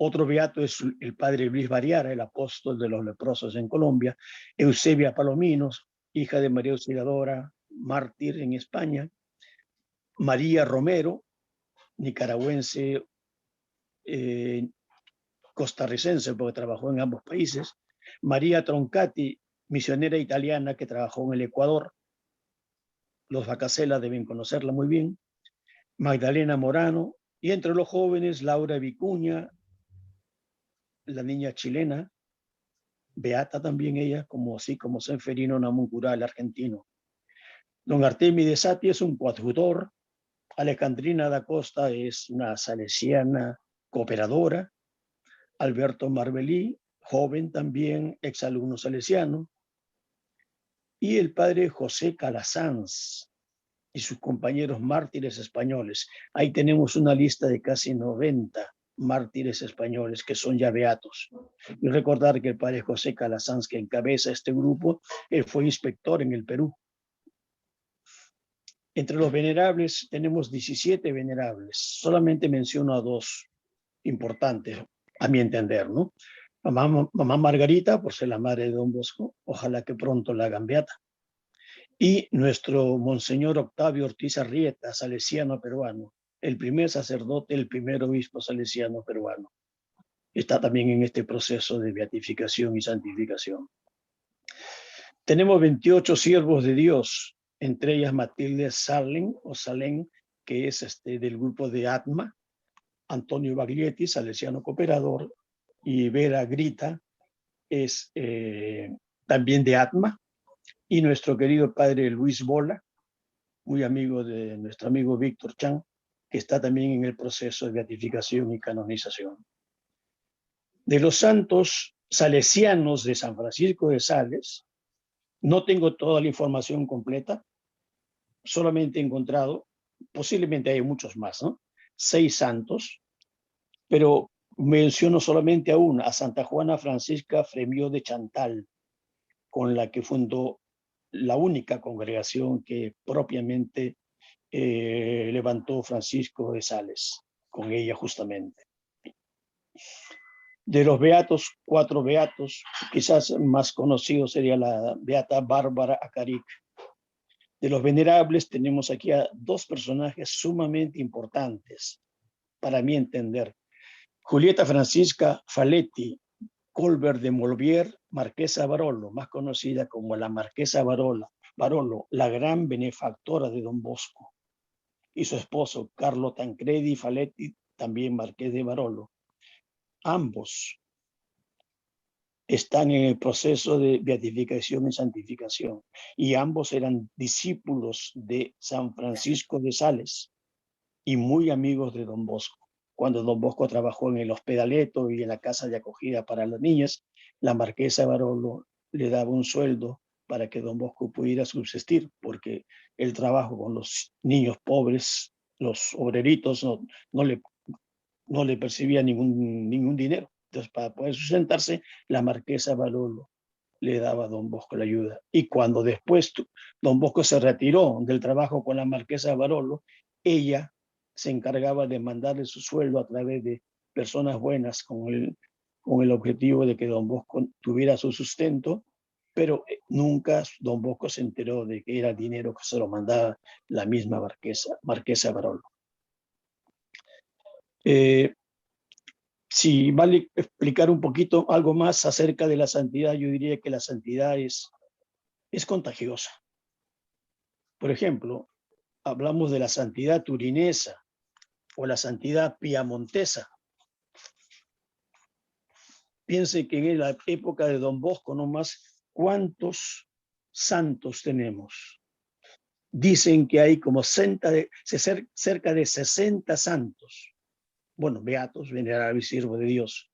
Otro beato es el padre Luis Variara, el apóstol de los leprosos en Colombia. Eusebia Palominos, hija de María Auxiliadora, mártir en España. María Romero, nicaragüense, costarricense, porque trabajó en ambos países. María Troncati, misionera italiana que trabajó en el Ecuador. Los Vacasela deben conocerla muy bien. Magdalena Morano, y entre los jóvenes Laura Vicuña, la niña chilena, beata también ella, así como Seferino Namuncurá, argentino. Don Artemio de Sati es un coadjutor. Alejandrina da Costa es una salesiana cooperadora. Alberto Marbelí, joven también, exalumno salesiano. Y el padre José Calasanz y sus compañeros mártires españoles. Ahí tenemos una lista de casi 90 mártires españoles que son ya beatos. Y recordar que el padre José Calasanz, que encabeza este grupo, él fue inspector en el Perú. Entre los venerables tenemos 17 venerables. Solamente menciono a 2 importantes, a mi entender, ¿no? Mamá Margarita, por ser la madre de Don Bosco, ojalá que pronto la hagan beata. Y nuestro Monseñor Octavio Ortiz Arrieta, salesiano peruano, el primer sacerdote, el primer obispo salesiano peruano. Está también en este proceso de beatificación y santificación. Tenemos 28 siervos de Dios, entre ellas Matilde Salén, que es del grupo de Atma, Antonio Baglietti, salesiano cooperador, y Vera Grita es también de Atma, y nuestro querido padre Luis Bola, muy amigo de nuestro amigo Víctor Chan, que está también en el proceso de beatificación y canonización. De los santos salesianos de San Francisco de Sales, no tengo toda la información completa, solamente he encontrado, posiblemente hay muchos más, ¿no? 6 santos, pero menciono solamente a una, a Santa Juana Francisca Fremió de Chantal, con la que fundó la única congregación que propiamente levantó Francisco de Sales, con ella justamente. De los beatos, 4 beatos, quizás más conocido sería la beata Bárbara Acaric. De los venerables tenemos aquí a 2 personajes sumamente importantes, para mi entender. Julieta Francisca Faletti Colbert de Molvier, Marquesa Barolo, más conocida como la Marquesa Barolo, la gran benefactora de Don Bosco, y su esposo Carlo Tancredi Faletti, también marqués de Barolo. Ambos están en el proceso de beatificación y santificación, y ambos eran discípulos de San Francisco de Sales y muy amigos de Don Bosco. Cuando Don Bosco trabajó en el Hospedaleto y en la casa de acogida para las niñas, la marquesa Barolo le daba un sueldo para que Don Bosco pudiera subsistir, porque el trabajo con los niños pobres, los obreritos, no le percibía ningún dinero. Entonces, para poder sustentarse, la marquesa Barolo le daba a Don Bosco la ayuda. Y cuando después Don Bosco se retiró del trabajo con la marquesa Barolo, ella se encargaba de mandarle su sueldo a través de personas buenas con el objetivo de que Don Bosco tuviera su sustento, pero nunca Don Bosco se enteró de que era dinero que se lo mandaba la misma marquesa Barolo. Si vale explicar un poquito algo más acerca de la santidad, yo diría que la santidad es contagiosa. Por ejemplo, hablamos de la santidad turinesa o la santidad piamontesa. Piense que en la época de Don Bosco nomás, ¿cuántos santos tenemos? Dicen que hay como cerca de 60 santos. Bueno, beatos, venerables, siervos de Dios.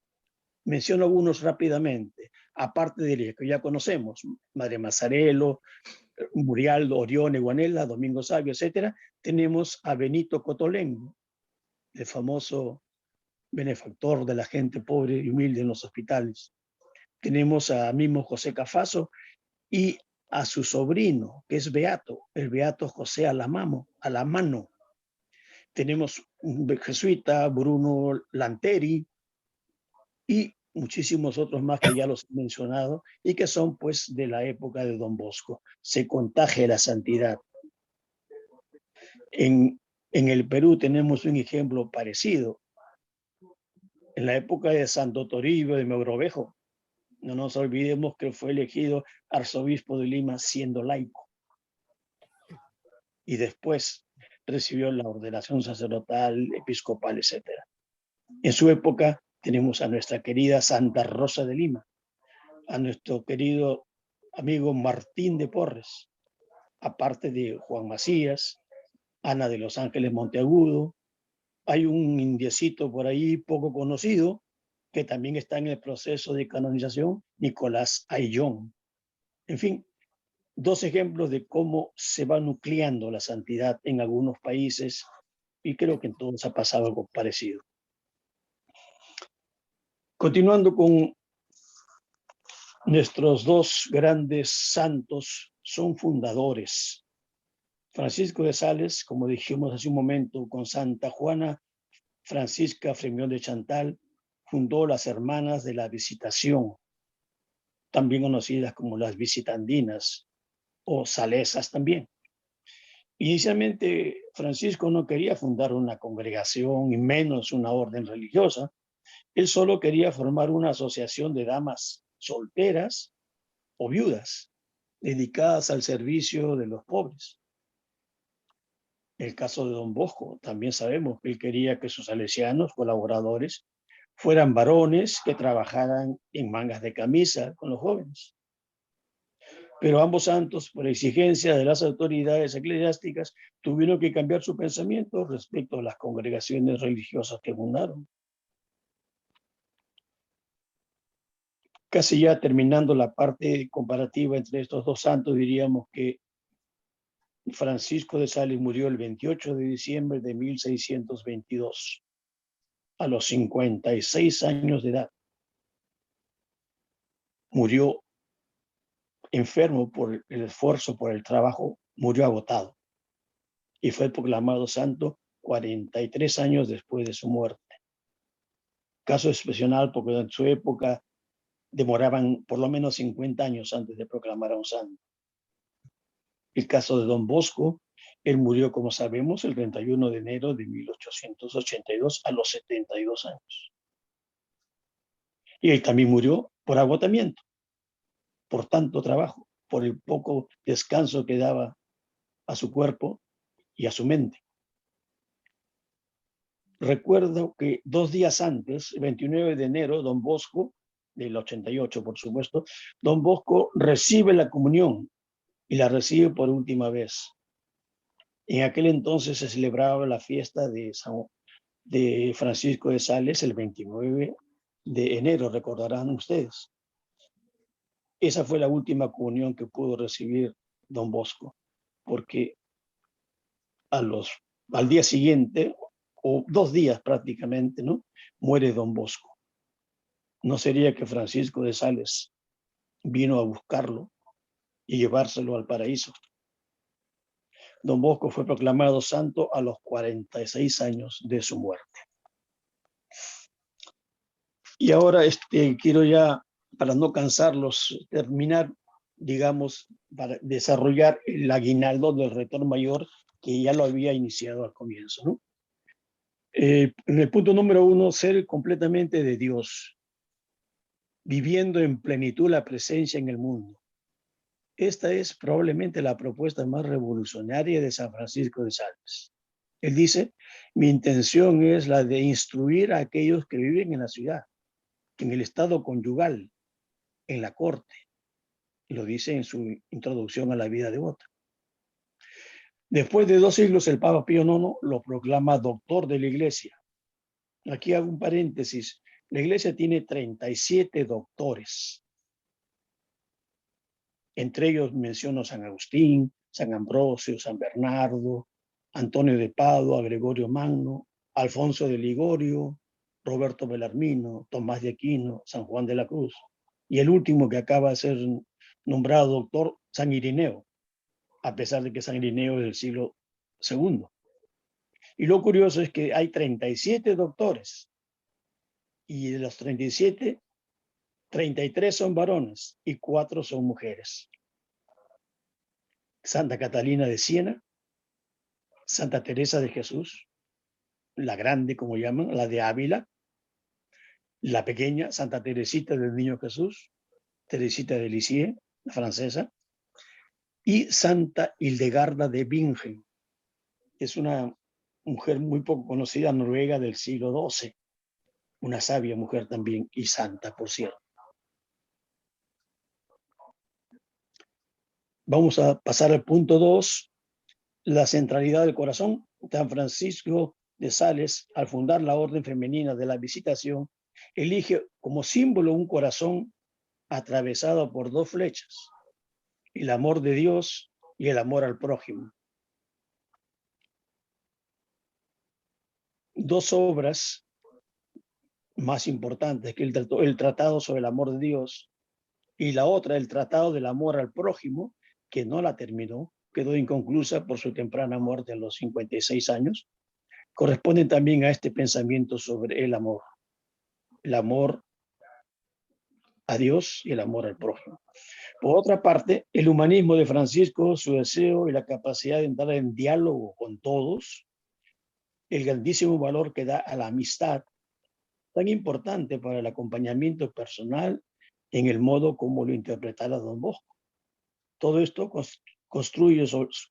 Menciono algunos rápidamente, aparte de los que ya conocemos, Madre Mazzarello, Murialdo, Orione, Guanella, Domingo Sabio, etc. Tenemos a Benito Cotolengo, el famoso benefactor de la gente pobre y humilde en los hospitales. Tenemos a mismo José Cafaso y a su sobrino, que es beato, el beato José Alamano. Tenemos un jesuita, Bruno Lanteri, y muchísimos otros más que ya los he mencionado y que son pues de la época de Don Bosco. Se contagia la santidad. En el Perú tenemos un ejemplo parecido. En la época de Santo Toribio de Mogrovejo, no nos olvidemos que fue elegido arzobispo de Lima siendo laico. Y después recibió la ordenación sacerdotal, episcopal, etc. En su época tenemos a nuestra querida Santa Rosa de Lima, a nuestro querido amigo Martín de Porres, aparte de Juan Macías, Ana de los Ángeles Monteagudo. Hay un indiecito por ahí poco conocido que también está en el proceso de canonización, Nicolás Ayllón. En fin, dos ejemplos de cómo se va nucleando la santidad en algunos países, y creo que en todos ha pasado algo parecido. Continuando con nuestros dos grandes santos, son fundadores. Francisco de Sales, como dijimos hace un momento, con Santa Juana Francisca Fremión de Chantal, fundó las Hermanas de la Visitación, también conocidas como las visitandinas o salesas también. Inicialmente, Francisco no quería fundar una congregación y menos una orden religiosa. Él solo quería formar una asociación de damas solteras o viudas dedicadas al servicio de los pobres. El caso de Don Bosco, también sabemos que él quería que sus salesianos colaboradores fueran varones que trabajaran en mangas de camisa con los jóvenes. Pero ambos santos, por exigencia de las autoridades eclesiásticas, tuvieron que cambiar su pensamiento respecto a las congregaciones religiosas que fundaron. Casi ya terminando la parte comparativa entre estos dos santos, diríamos que Francisco de Sales murió el 28 de diciembre de 1622, a los 56 años de edad. Murió enfermo por el esfuerzo, por el trabajo, murió agotado y fue proclamado santo 43 años después de su muerte. Caso excepcional porque en su época demoraban por lo menos 50 años antes de proclamar a un santo. El caso de Don Bosco, él murió, como sabemos, el 31 de enero de 1882 a los 72 años. Y él también murió por agotamiento, por tanto trabajo, por el poco descanso que daba a su cuerpo y a su mente. Recuerdo que 2 días antes, el 29 de enero, Don Bosco, del 88 por supuesto, Don Bosco recibe la comunión y la recibe por última vez. En aquel entonces se celebraba la fiesta de Francisco de Sales el 29 de enero, recordarán ustedes. Esa fue la última comunión que pudo recibir Don Bosco, porque al día siguiente, o 2 días prácticamente, ¿no?, muere Don Bosco. ¿No sería que Francisco de Sales vino a buscarlo y llevárselo al paraíso? Don Bosco fue proclamado santo a los 46 años de su muerte. Y ahora quiero ya, para no cansarlos, terminar, digamos, para desarrollar el aguinaldo del rector mayor que ya lo había iniciado al comienzo, ¿no? En el punto número 1, ser completamente de Dios, viviendo en plenitud la presencia en el mundo. Esta es probablemente la propuesta más revolucionaria de San Francisco de Sales. Él dice, mi intención es la de instruir a aquellos que viven en la ciudad, en el estado conyugal, en la corte. Lo dice en su introducción a la vida devota. Después de 2 siglos, el Papa Pío IX lo proclama doctor de la Iglesia. Aquí hago un paréntesis. La Iglesia tiene 37 doctores. Entre ellos menciono San Agustín, San Ambrosio, San Bernardo, Antonio de Padua, Gregorio Magno, Alfonso de Ligorio, Roberto Belarmino, Tomás de Aquino, San Juan de la Cruz. Y el último que acaba de ser nombrado doctor, San Irineo, a pesar de que San Irineo es del siglo II. Y lo curioso es que hay 37 doctores. Y de los 37, 33 son varones y 4 son mujeres. Santa Catalina de Siena, Santa Teresa de Jesús, la grande como llaman, la de Ávila, la pequeña Santa Teresita del Niño Jesús, Teresita de Lisieux, la francesa, y Santa Hildegarda de Bingen, es una mujer muy poco conocida, noruega del siglo XII, una sabia mujer también y santa, por cierto. Vamos a pasar al punto 2, la centralidad del corazón. San Francisco de Sales, al fundar la Orden Femenina de la Visitación, elige como símbolo un corazón atravesado por 2 flechas, el amor de Dios y el amor al prójimo. 2 obras más importantes que el Tratado sobre el Amor de Dios y la otra, el Tratado del Amor al Prójimo, que no la terminó, quedó inconclusa por su temprana muerte a los 56 años, corresponden también a este pensamiento sobre el amor a Dios y el amor al prójimo. Por otra parte, el humanismo de Francisco, su deseo y la capacidad de entrar en diálogo con todos, el grandísimo valor que da a la amistad, tan importante para el acompañamiento personal en el modo como lo interpretara Don Bosco. Todo esto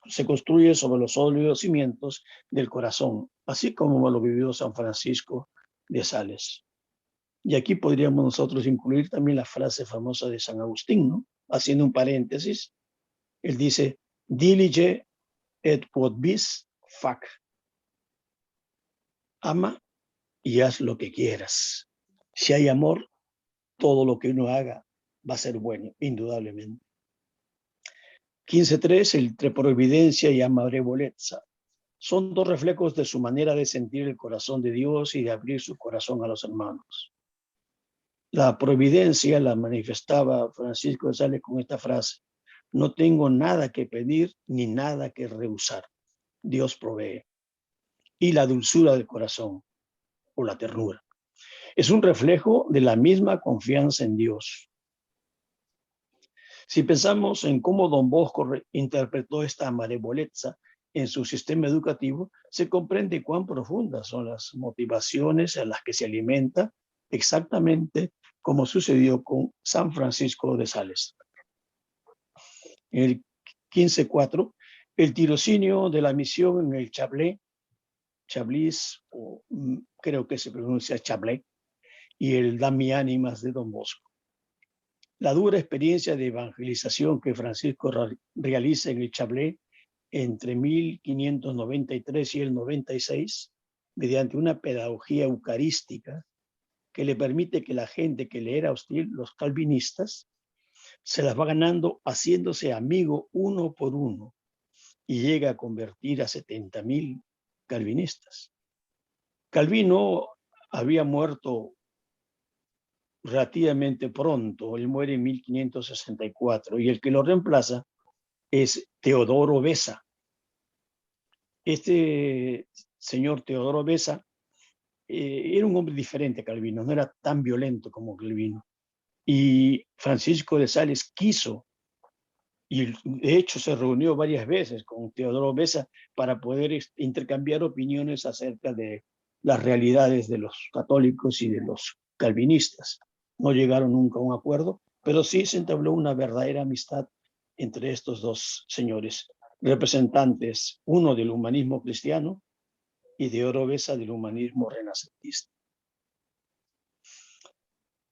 se construye sobre los sólidos cimientos del corazón, así como lo vivió San Francisco de Sales. Y aquí podríamos nosotros incluir también la frase famosa de San Agustín, ¿no? Haciendo un paréntesis, él dice, dilige et quod vis fac. Ama y haz lo que quieras. Si hay amor, todo lo que uno haga va a ser bueno, indudablemente. 15.3, el providencia y amarevolezza. Son 2 reflejos de su manera de sentir el corazón de Dios y de abrir su corazón a los hermanos. La providencia la manifestaba Francisco de Sales con esta frase: no tengo nada que pedir ni nada que rehusar. Dios provee. Y la dulzura del corazón, o la ternura, es un reflejo de la misma confianza en Dios. Si pensamos en cómo Don Bosco interpretó esta amarevolezza en su sistema educativo, se comprende cuán profundas son las motivaciones a las que se alimenta, exactamente como sucedió con San Francisco de Sales. En el 15.4, el tirocinio de la misión en el Chablis, o creo que se pronuncia Chablé, y el Dami Ánimas de Don Bosco. La dura experiencia de evangelización que Francisco realiza en el Chablé entre 1593 y el 96, mediante una pedagogía eucarística que le permite que la gente que le era hostil, los calvinistas, se las va ganando haciéndose amigo uno por uno y llega a convertir a 70.000 calvinistas. Calvino había muerto relativamente pronto, él muere en 1564 y el que lo reemplaza es Teodoro Beza. Este señor Teodoro Beza era un hombre diferente a Calvino, no era tan violento como Calvino. Y Francisco de Sales quiso, y de hecho se reunió varias veces con Teodoro Beza para poder intercambiar opiniones acerca de las realidades de los católicos y de los calvinistas. No llegaron nunca a un acuerdo, pero sí se entabló una verdadera amistad entre estos 2 señores, representantes, uno del humanismo cristiano y Teodoro Beza del humanismo renacentista.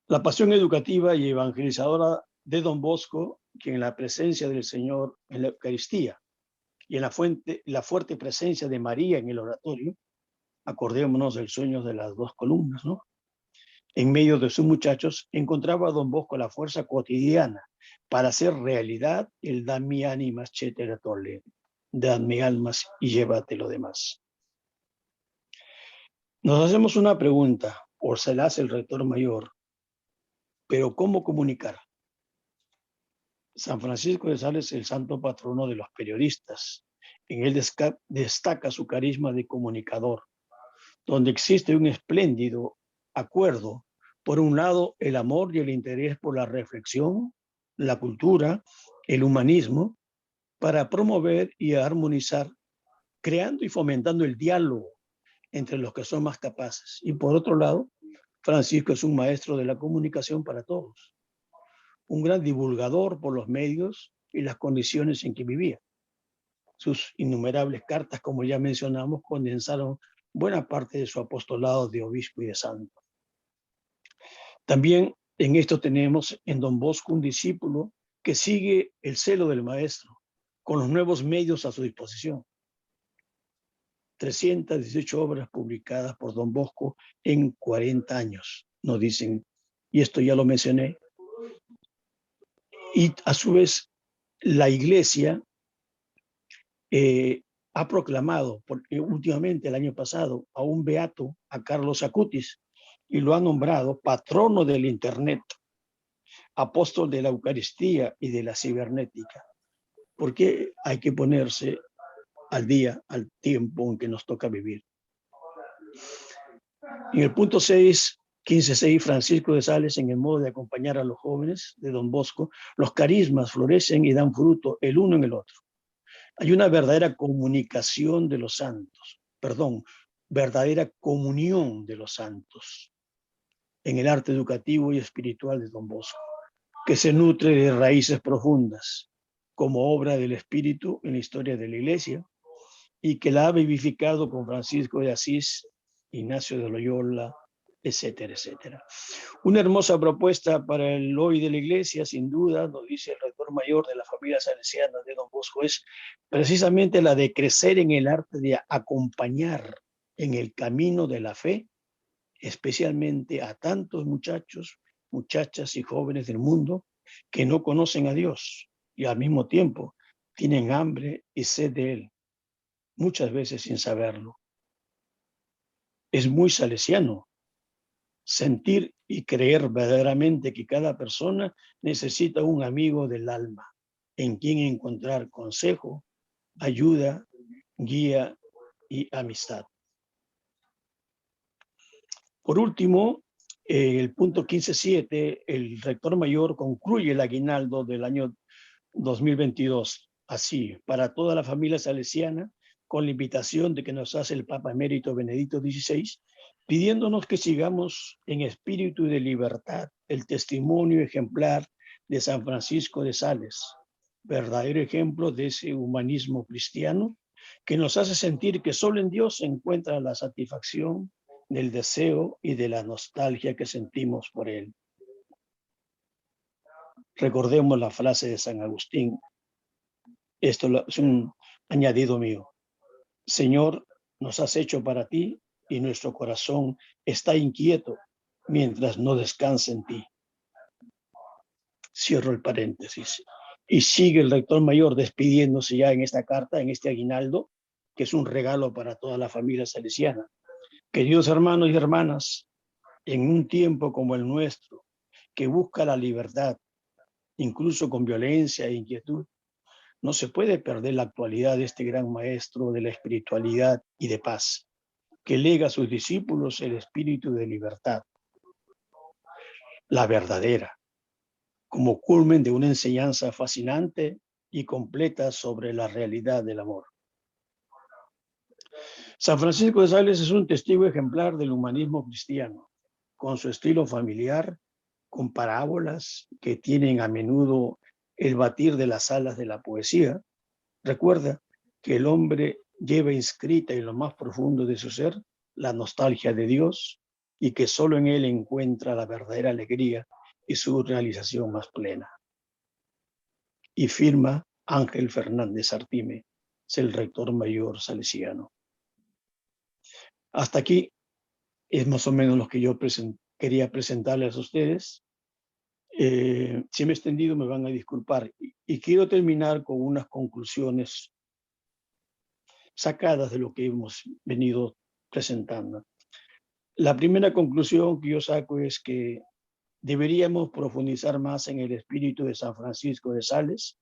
La pasión educativa y evangelizadora de Don Bosco, que en la presencia del Señor en la Eucaristía y en la fuerte presencia de María en el oratorio, acordémonos del sueño de las 2 columnas, ¿no? En medio de sus muchachos, encontraba a Don Bosco la fuerza cotidiana para hacer realidad el dami ánimas cetera tolle, dadme almas y llévate lo demás. Nos hacemos una pregunta, o se la hace el rector mayor, pero ¿cómo comunicar? San Francisco de Sales es el santo patrono de los periodistas. En él destaca su carisma de comunicador, donde existe un espléndido acuerdo. Por un lado, el amor y el interés por la reflexión, la cultura, el humanismo, para promover y armonizar, creando y fomentando el diálogo entre los que son más capaces. Y por otro lado, Francisco es un maestro de la comunicación para todos, un gran divulgador por los medios y las condiciones en que vivía. Sus innumerables cartas, como ya mencionamos, condensaron buena parte de su apostolado de obispo y de santo. También en esto tenemos en Don Bosco un discípulo que sigue el celo del maestro con los nuevos medios a su disposición. 318 obras publicadas por Don Bosco en 40 años, nos dicen, y esto ya lo mencioné. Y a su vez, la Iglesia ha proclamado, porque últimamente el año pasado, a un beato, a Carlos Acutis, y lo ha nombrado patrono del Internet, apóstol de la Eucaristía y de la cibernética, porque hay que ponerse al día, al tiempo en que nos toca vivir. En el punto 6, 15.6, Francisco de Sales, en el modo de acompañar a los jóvenes de Don Bosco, los carismas florecen y dan fruto el uno en el otro. Hay una verdadera comunicación de los santos, verdadera comunión de los santos en el arte educativo y espiritual de Don Bosco, que se nutre de raíces profundas como obra del Espíritu en la historia de la Iglesia y que la ha vivificado con Francisco de Asís, Ignacio de Loyola, etcétera, etcétera. Una hermosa propuesta para el hoy de la Iglesia, sin duda, nos dice el rector mayor de la familia salesiana de Don Bosco, es precisamente la de crecer en el arte de acompañar en el camino de la fe, especialmente a tantos muchachos, muchachas y jóvenes del mundo que no conocen a Dios y al mismo tiempo tienen hambre y sed de Él, muchas veces sin saberlo. Es muy salesiano sentir y creer verdaderamente que cada persona necesita un amigo del alma en quien encontrar consejo, ayuda, guía y amistad. Por último, el punto 15.7, el rector mayor concluye el aguinaldo del año 2022 así, para toda la familia salesiana, con la invitación de que nos hace el Papa Emérito Benedicto XVI, pidiéndonos que sigamos en espíritu de libertad el testimonio ejemplar de San Francisco de Sales, verdadero ejemplo de ese humanismo cristiano que nos hace sentir que solo en Dios se encuentra la satisfacción del deseo y de la nostalgia que sentimos por Él. Recordemos la frase de San Agustín. Esto es un añadido mío. Señor, nos has hecho para ti y nuestro corazón está inquieto mientras no descansa en ti. Cierro el paréntesis. Y sigue el rector mayor despidiéndose ya en esta carta, en este aguinaldo, que es un regalo para toda la familia salesiana. Queridos hermanos y hermanas, en un tiempo como el nuestro, que busca la libertad, incluso con violencia e inquietud, no se puede perder la actualidad de este gran maestro de la espiritualidad y de paz, que lega a sus discípulos el espíritu de libertad, la verdadera, como culmen de una enseñanza fascinante y completa sobre la realidad del amor. San Francisco de Sales es un testigo ejemplar del humanismo cristiano, con su estilo familiar, con parábolas que tienen a menudo el batir de las alas de la poesía. Recuerda que el hombre lleva inscrita en lo más profundo de su ser la nostalgia de Dios y que solo en Él encuentra la verdadera alegría y su realización más plena. Y firma Ángel Fernández Artime, es el rector mayor salesiano. Hasta aquí es más o menos lo que yo quería presentarles a ustedes. Si me he extendido me van a disculpar. Y quiero terminar con unas conclusiones sacadas de lo que hemos venido presentando. La primera conclusión que yo saco es que deberíamos profundizar más en el espíritu de San Francisco de Sales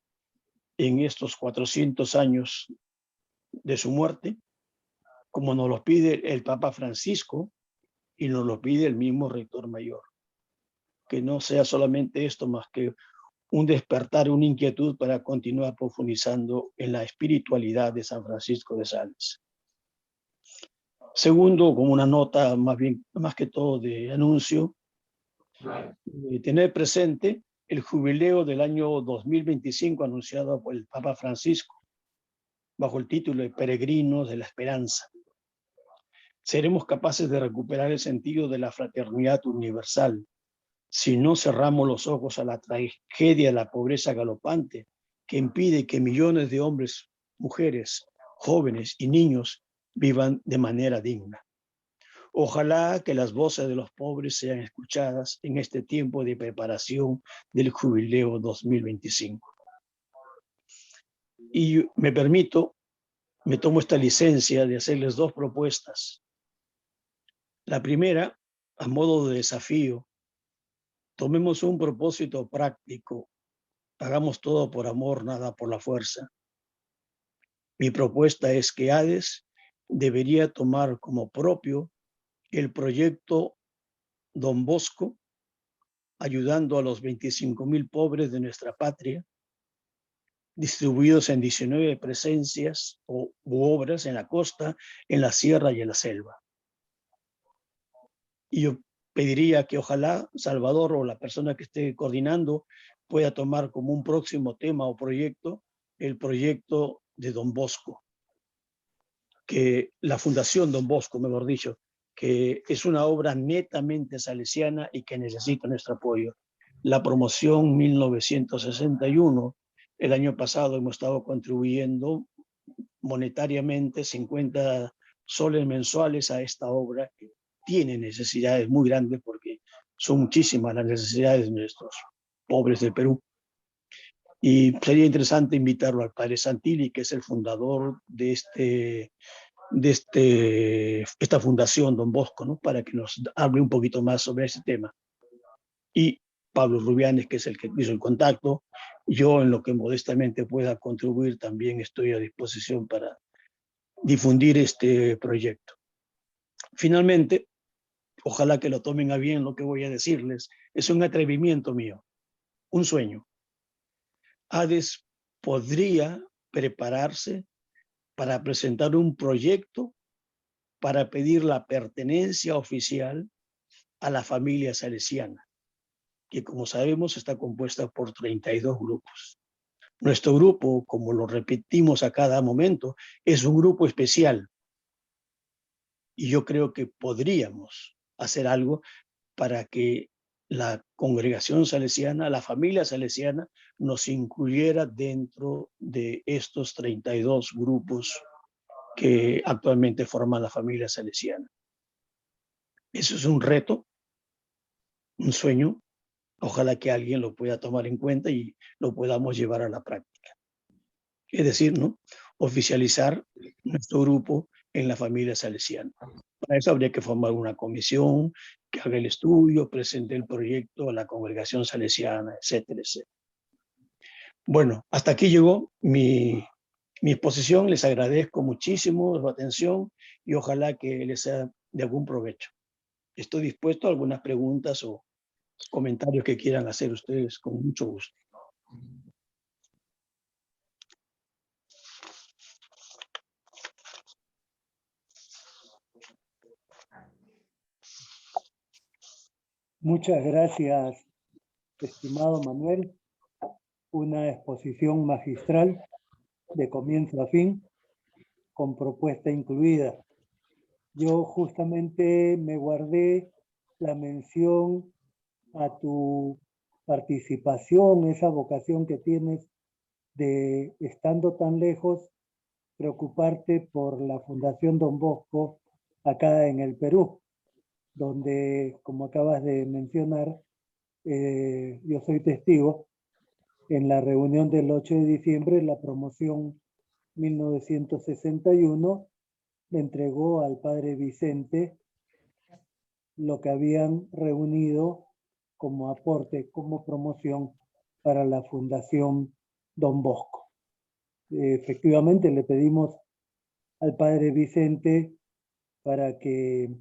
en estos 400 años de su muerte, como nos lo pide el Papa Francisco y nos lo pide el mismo rector mayor. Que no sea solamente esto más que un despertar, una inquietud para continuar profundizando en la espiritualidad de San Francisco de Sales. Segundo, como una nota más que todo de anuncio, tener presente el jubileo del año 2025 anunciado por el Papa Francisco, bajo el título de Peregrinos de la Esperanza. Seremos capaces de recuperar el sentido de la fraternidad universal si no cerramos los ojos a la tragedia de la pobreza galopante que impide que millones de hombres, mujeres, jóvenes y niños vivan de manera digna. Ojalá que las voces de los pobres sean escuchadas en este tiempo de preparación del jubileo 2025. Y me tomo esta licencia de hacerles dos propuestas. La primera, a modo de desafío, tomemos un propósito práctico. Hagamos todo por amor, nada por la fuerza. Mi propuesta es que ADES debería tomar como propio el proyecto Don Bosco, ayudando a los 25,000 pobres de nuestra patria, distribuidos en 19 presencias u obras en la costa, en la sierra y en la selva. Y yo pediría que ojalá Salvador o la persona que esté coordinando pueda tomar como un próximo tema o proyecto el proyecto de Don Bosco, que la Fundación Don Bosco, mejor dicho, que es una obra netamente salesiana y que necesita nuestro apoyo. La promoción 1961, el año pasado hemos estado contribuyendo monetariamente 50 soles mensuales a esta obra que tiene necesidades muy grandes porque son muchísimas las necesidades de nuestros pobres del Perú. Y sería interesante invitarlo al padre Santilli, que es el fundador de esta fundación Don Bosco, ¿no? Para que nos hable un poquito más sobre ese tema. Y Pablo Rubianes, que es el que hizo el contacto. Yo, en lo que modestamente pueda contribuir, también estoy a disposición para difundir este proyecto. Finalmente, ojalá que lo tomen a bien lo que voy a decirles. Es un atrevimiento mío, un sueño. ADES podría prepararse para presentar un proyecto para pedir la pertenencia oficial a la familia salesiana, que como sabemos está compuesta por 32 grupos. Nuestro grupo, como lo repetimos a cada momento, es un grupo especial. Y yo creo que podríamos hacer algo para que la congregación salesiana, la familia salesiana, nos incluyera dentro de estos 32 grupos que actualmente forman la familia salesiana. Eso es un reto, un sueño. Ojalá que alguien lo pueda tomar en cuenta y lo podamos llevar a la práctica. Es decir, ¿no? Oficializar nuestro grupo en la familia salesiana. Para eso habría que formar una comisión que haga el estudio, presente el proyecto a la congregación salesiana, etcétera, etcétera. Bueno, hasta aquí llegó mi exposición. Les agradezco muchísimo su atención y ojalá que les sea de algún provecho. Estoy dispuesto a algunas preguntas o comentarios que quieran hacer ustedes con mucho gusto. Muchas gracias, estimado Manuel. Una exposición magistral de comienzo a fin, con propuesta incluida. Yo justamente me guardé la mención a tu participación, esa vocación que tienes de, estando tan lejos, preocuparte por la Fundación Don Bosco acá en el Perú, donde, como acabas de mencionar, yo soy testigo. En la reunión del 8 de diciembre, la promoción 1961 le entregó al padre Vicente lo que habían reunido como aporte, como promoción para la Fundación Don Bosco. Efectivamente, le pedimos al padre Vicente para que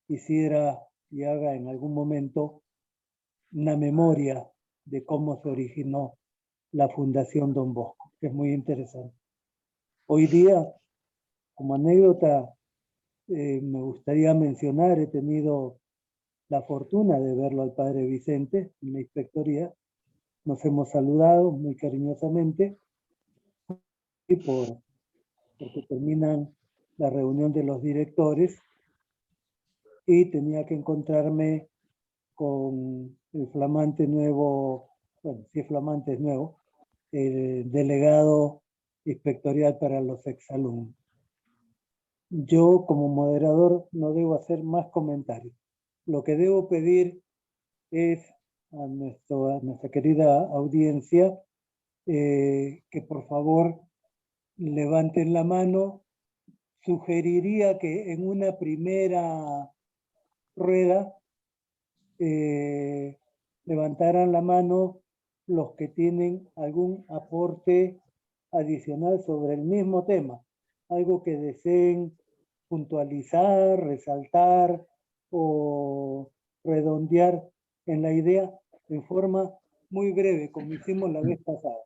hiciera y haga en algún momento una memoria de cómo se originó la Fundación Don Bosco, que es muy interesante. Hoy día, como anécdota, me gustaría mencionar, he tenido la fortuna de verlo al padre Vicente en la inspectoría. Nos hemos saludado muy cariñosamente y por porque terminan la reunión de los directores y tenía que encontrarme con el flamante nuevo, bueno, si es flamante es nuevo, el delegado inspectorial para los exalumnos. Yo como moderador no debo hacer más comentarios. Lo que debo pedir es a nuestra querida audiencia que por favor levanten la mano. Sugeriría que en una primera rueda levantaran la mano los que tienen algún aporte adicional sobre el mismo tema, algo que deseen puntualizar, resaltar o redondear en la idea en forma muy breve, como hicimos la vez pasada,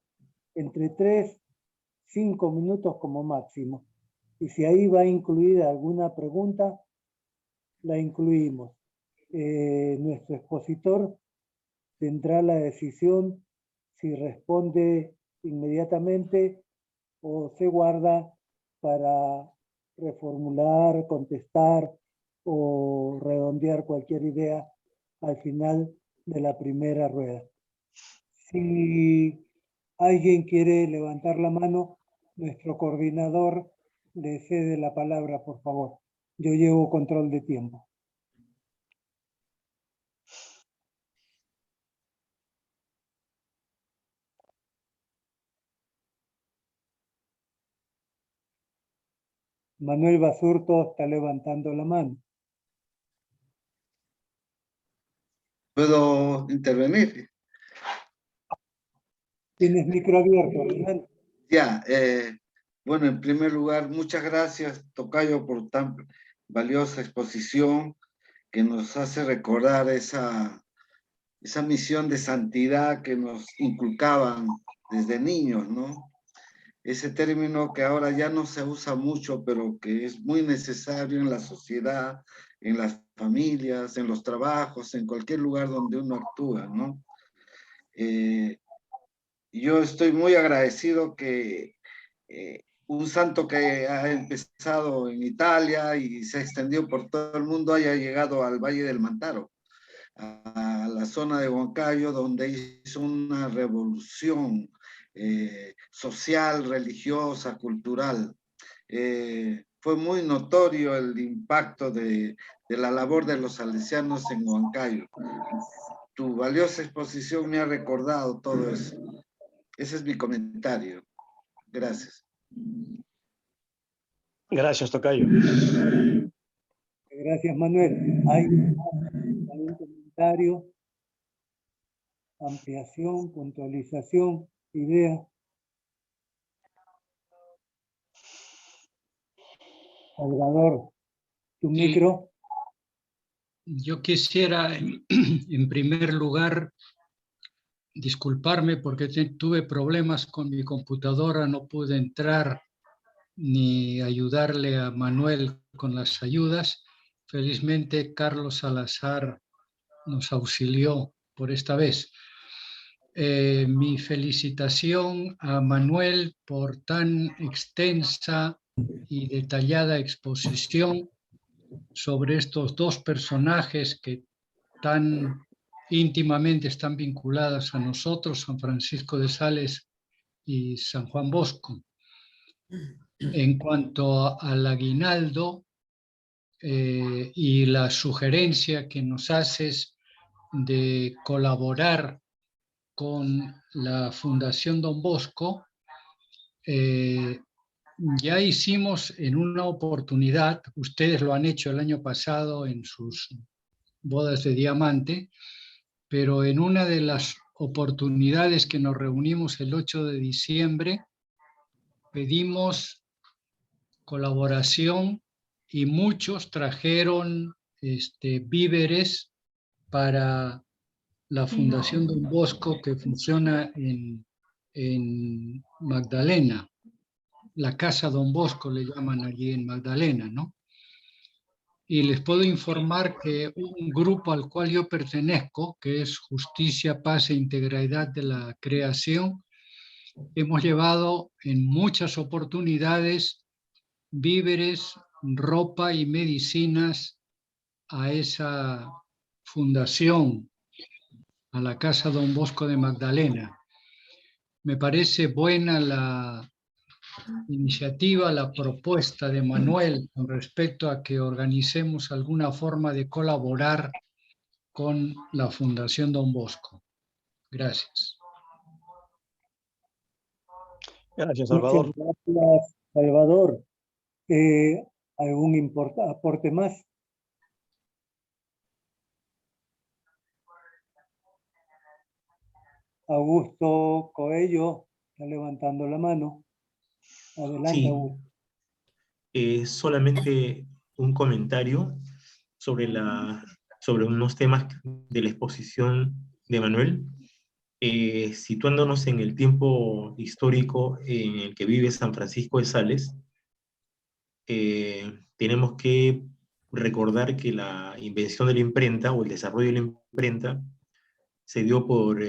entre 3, 5 minutos como máximo. Y si ahí va incluida alguna pregunta, la incluimos. Nuestro expositor tendrá la decisión si responde inmediatamente o se guarda para reformular, contestar o redondear cualquier idea al final de la primera rueda. Si alguien quiere levantar la mano, nuestro coordinador le cede la palabra, por favor. Yo llevo control de tiempo. Manuel Basurto está levantando la mano. ¿Puedo intervenir? Tienes micro abierto, adelante. Ya, bueno, en primer lugar, muchas gracias, Tocayo, por tan valiosa exposición que nos hace recordar esa misión de santidad que nos inculcaban desde niños, ¿no? Ese término que ahora ya no se usa mucho, pero que es muy necesario en la sociedad, en las familias, en los trabajos, en cualquier lugar donde uno actúa, ¿no? Yo estoy muy agradecido que un santo que ha empezado en Italia y se extendió por todo el mundo haya llegado al Valle del Mantaro, a la zona de Huancayo, donde hizo una revolución social, religiosa, cultural. Fue muy notorio el impacto de la labor de los salesianos en Huancayo. Tu valiosa exposición me ha recordado todo eso. Ese es mi comentario. Gracias. Gracias, Tocayo. Gracias, Manuel. Hay un comentario, ampliación, puntualización, idea. Salvador, tu micro. Yo quisiera, en primer lugar, disculparme porque tuve problemas con mi computadora, no pude entrar ni ayudarle a Manuel con las ayudas. Felizmente, Carlos Salazar nos auxilió por esta vez. Mi felicitación a Manuel por tan extensa y detallada exposición sobre estos dos personajes que tan íntimamente están vinculados a nosotros, San Francisco de Sales y San Juan Bosco. En cuanto al aguinaldo y la sugerencia que nos haces de colaborar con la Fundación Don Bosco, ya hicimos en una oportunidad, ustedes lo han hecho el año pasado en sus bodas de diamante, pero en una de las oportunidades que nos reunimos el 8 de diciembre, pedimos colaboración y muchos trajeron víveres para la Fundación Don Bosco que funciona en Magdalena. La Casa Don Bosco le llaman allí en Magdalena, ¿no? Y les puedo informar que un grupo al cual yo pertenezco, que es Justicia, Paz e Integridad de la Creación, hemos llevado en muchas oportunidades víveres, ropa y medicinas a esa fundación, a la Casa Don Bosco de Magdalena. Me parece buena la iniciativa, la propuesta de Manuel con respecto a que organicemos alguna forma de colaborar con la Fundación Don Bosco. Gracias. Gracias, Salvador. Muchas gracias, Salvador. ¿Algún aporte más? Augusto Coello está levantando la mano. Adelante, Sí, Augusto. solamente un comentario sobre, sobre unos temas de la exposición de Manuel, situándonos en el tiempo histórico en el que vive San Francisco de Sales. Tenemos que recordar que la invención de la imprenta o el desarrollo de la imprenta se dio por,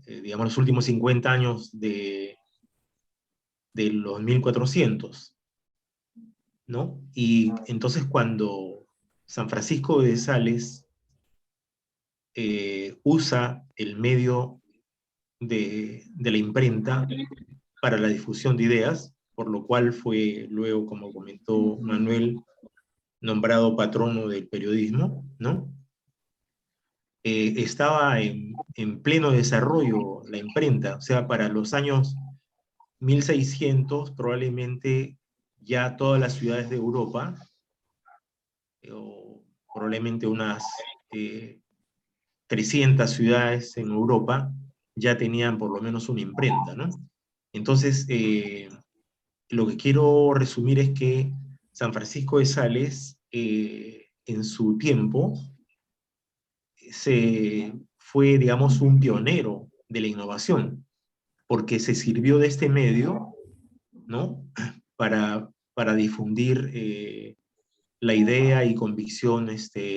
digamos, los últimos 50 años de los 1400, ¿no? Y entonces cuando San Francisco de Sales usa el medio de la imprenta para la difusión de ideas, por lo cual fue luego, como comentó Manuel, nombrado patrono del periodismo, ¿no? Estaba en pleno desarrollo la imprenta, o sea, para los años 1600 probablemente ya todas las ciudades de Europa, o probablemente unas 300 ciudades en Europa, ya tenían por lo menos una imprenta, ¿no? Entonces, lo que quiero resumir es que San Francisco de Sales, en su tiempo, fue, digamos, un pionero de la innovación, porque se sirvió de este medio, ¿no? Para difundir la idea y convicción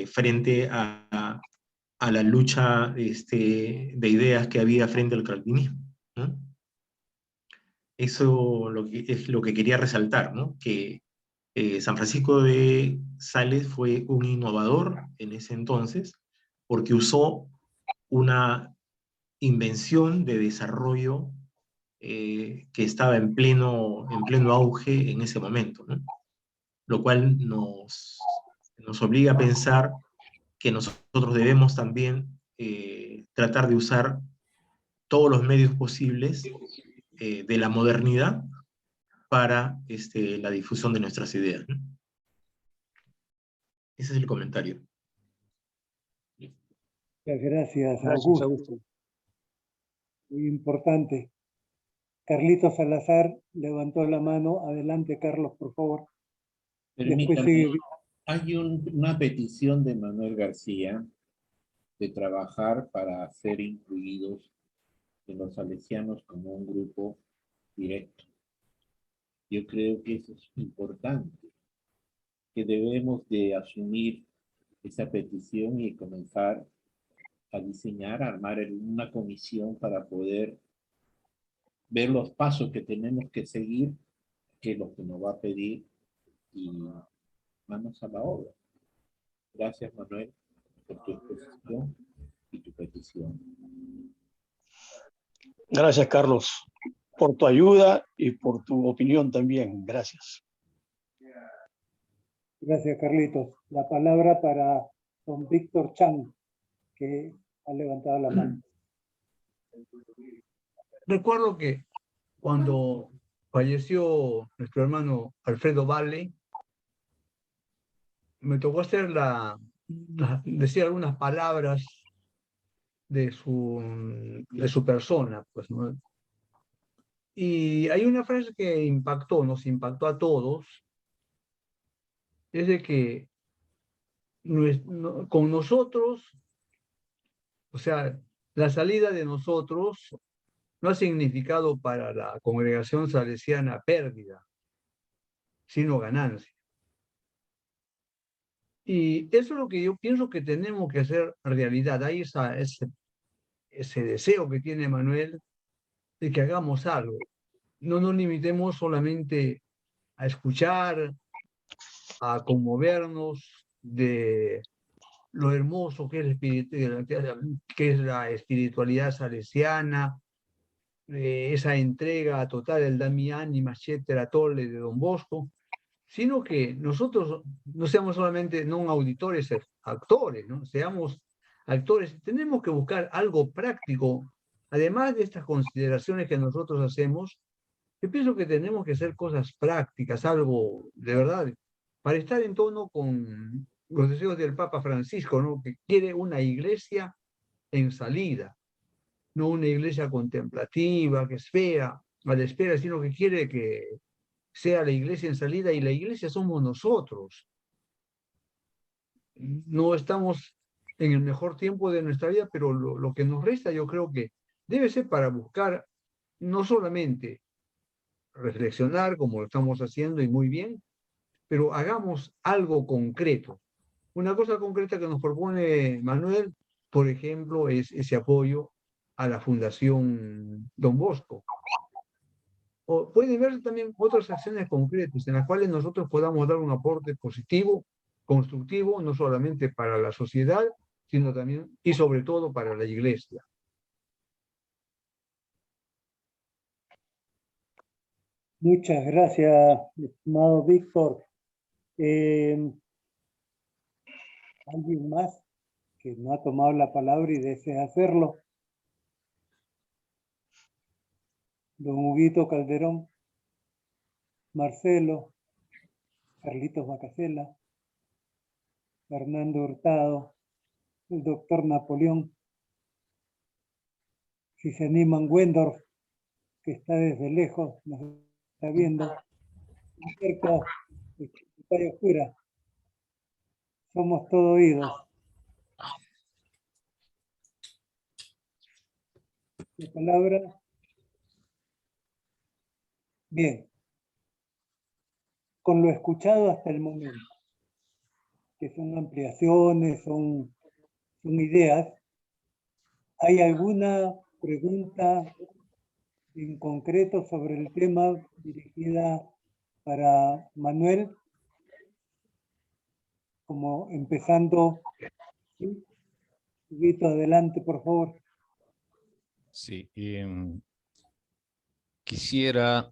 frente a la lucha de ideas que había frente al calvinismo, ¿no? Eso es lo que quería resaltar, ¿no? Que San Francisco de Sales fue un innovador en ese entonces, porque usó una invención de desarrollo que estaba en pleno auge en ese momento, ¿no? Lo cual nos obliga a pensar que nosotros debemos también tratar de usar todos los medios posibles de la modernidad para la difusión de nuestras ideas, ¿no? Ese es el comentario. Muchas gracias, Gracias, Augusto. Augusto. Muy importante. Carlitos Salazar levantó la mano. Adelante, Carlos, por favor. Después Permítame, sigue. hay una petición de Manuel García de trabajar para ser incluidos en los salesianos como un grupo directo. Yo creo que eso es importante, que debemos de asumir esa petición y comenzar a diseñar, a armar una comisión para poder ver los pasos que tenemos que seguir, que es lo que nos va a pedir, y manos a la obra. Gracias, Manuel, por tu exposición y tu petición. Gracias, Carlos, por tu ayuda y por tu opinión también. Gracias. Gracias, Carlitos. La palabra para don Víctor Chang, que ha levantado la mano. Recuerdo que cuando falleció nuestro hermano Alfredo Valle, me tocó hacer decir algunas palabras de su persona, pues, ¿no? Y hay una frase que nos impactó a todos, es de que con nosotros, o sea, la salida de nosotros no ha significado para la congregación salesiana pérdida, sino ganancia. Y eso es lo que yo pienso que tenemos que hacer realidad. Hay ese deseo que tiene Manuel de que hagamos algo. No nos limitemos solamente a escuchar, a conmovernos de lo hermoso que es la espiritualidad salesiana, esa entrega total, el Dami Anima, etcétera, Tolle de Don Bosco, sino que nosotros no seamos solamente no auditores, actores, ¿no? Seamos actores, tenemos que buscar algo práctico, además de estas consideraciones que nosotros hacemos. Yo pienso que tenemos que hacer cosas prácticas, algo de verdad, para estar en tono con los deseos del Papa Francisco, ¿no? Que quiere una iglesia en salida, no una iglesia contemplativa, que espera, a la espera, sino que quiere que sea la iglesia en salida, y la iglesia somos nosotros. No estamos en el mejor tiempo de nuestra vida, pero lo que nos resta yo creo que debe ser para buscar no solamente reflexionar como lo estamos haciendo y muy bien, pero hagamos algo concreto. Una cosa concreta que nos propone Manuel, por ejemplo, es ese apoyo a la Fundación Don Bosco. O puede haber también otras acciones concretas en las cuales nosotros podamos dar un aporte positivo, constructivo, no solamente para la sociedad, sino también y sobre todo para la iglesia. Muchas gracias, estimado Víctor. ¿Alguien más que no ha tomado la palabra y desea hacerlo? Don Huguito Calderón, Marcelo, Carlitos Macasela, Fernando Hurtado, el doctor Napoleón. Si se animan, Wendorf, que está desde lejos, nos está viendo. Cerca, Secretaria Oscura. Somos todo oídos. La palabra. Bien. Con lo escuchado hasta el momento, que son ampliaciones, son ideas, ¿hay alguna pregunta en concreto sobre el tema dirigida para Manuel? Como empezando, ¿sí? Huguito, adelante, por favor. Sí, quisiera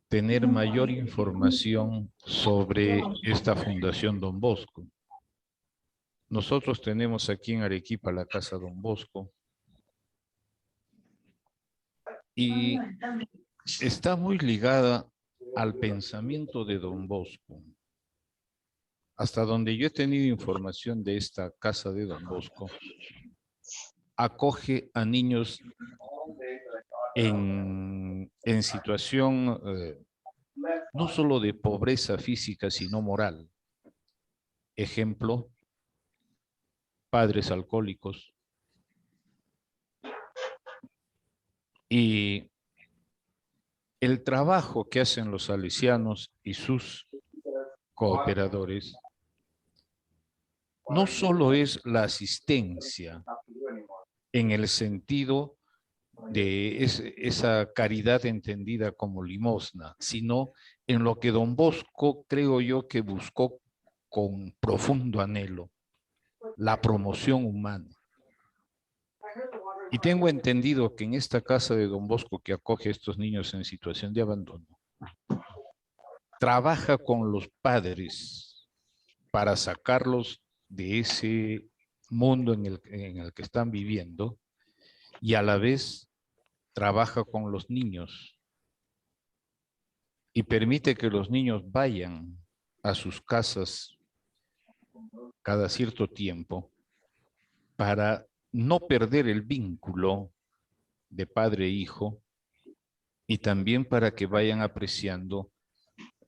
tener mayor información sobre esta Fundación Don Bosco. Nosotros tenemos aquí en Arequipa la Casa Don Bosco y está muy ligada al pensamiento de Don Bosco. Hasta donde yo he tenido información de esta Casa de Don Bosco, acoge a niños en situación no solo de pobreza física, sino moral. Ejemplo, padres alcohólicos. Y el trabajo que hacen los salesianos y sus cooperadores no solo es la asistencia en el sentido de esa caridad entendida como limosna, sino en lo que Don Bosco creo yo que buscó con profundo anhelo, la promoción humana. Y tengo entendido que en esta casa de Don Bosco que acoge a estos niños en situación de abandono, trabaja con los padres para sacarlos de ese mundo en el que están viviendo, y a la vez trabaja con los niños y permite que los niños vayan a sus casas cada cierto tiempo para no perder el vínculo de padre e hijo, y también para que vayan apreciando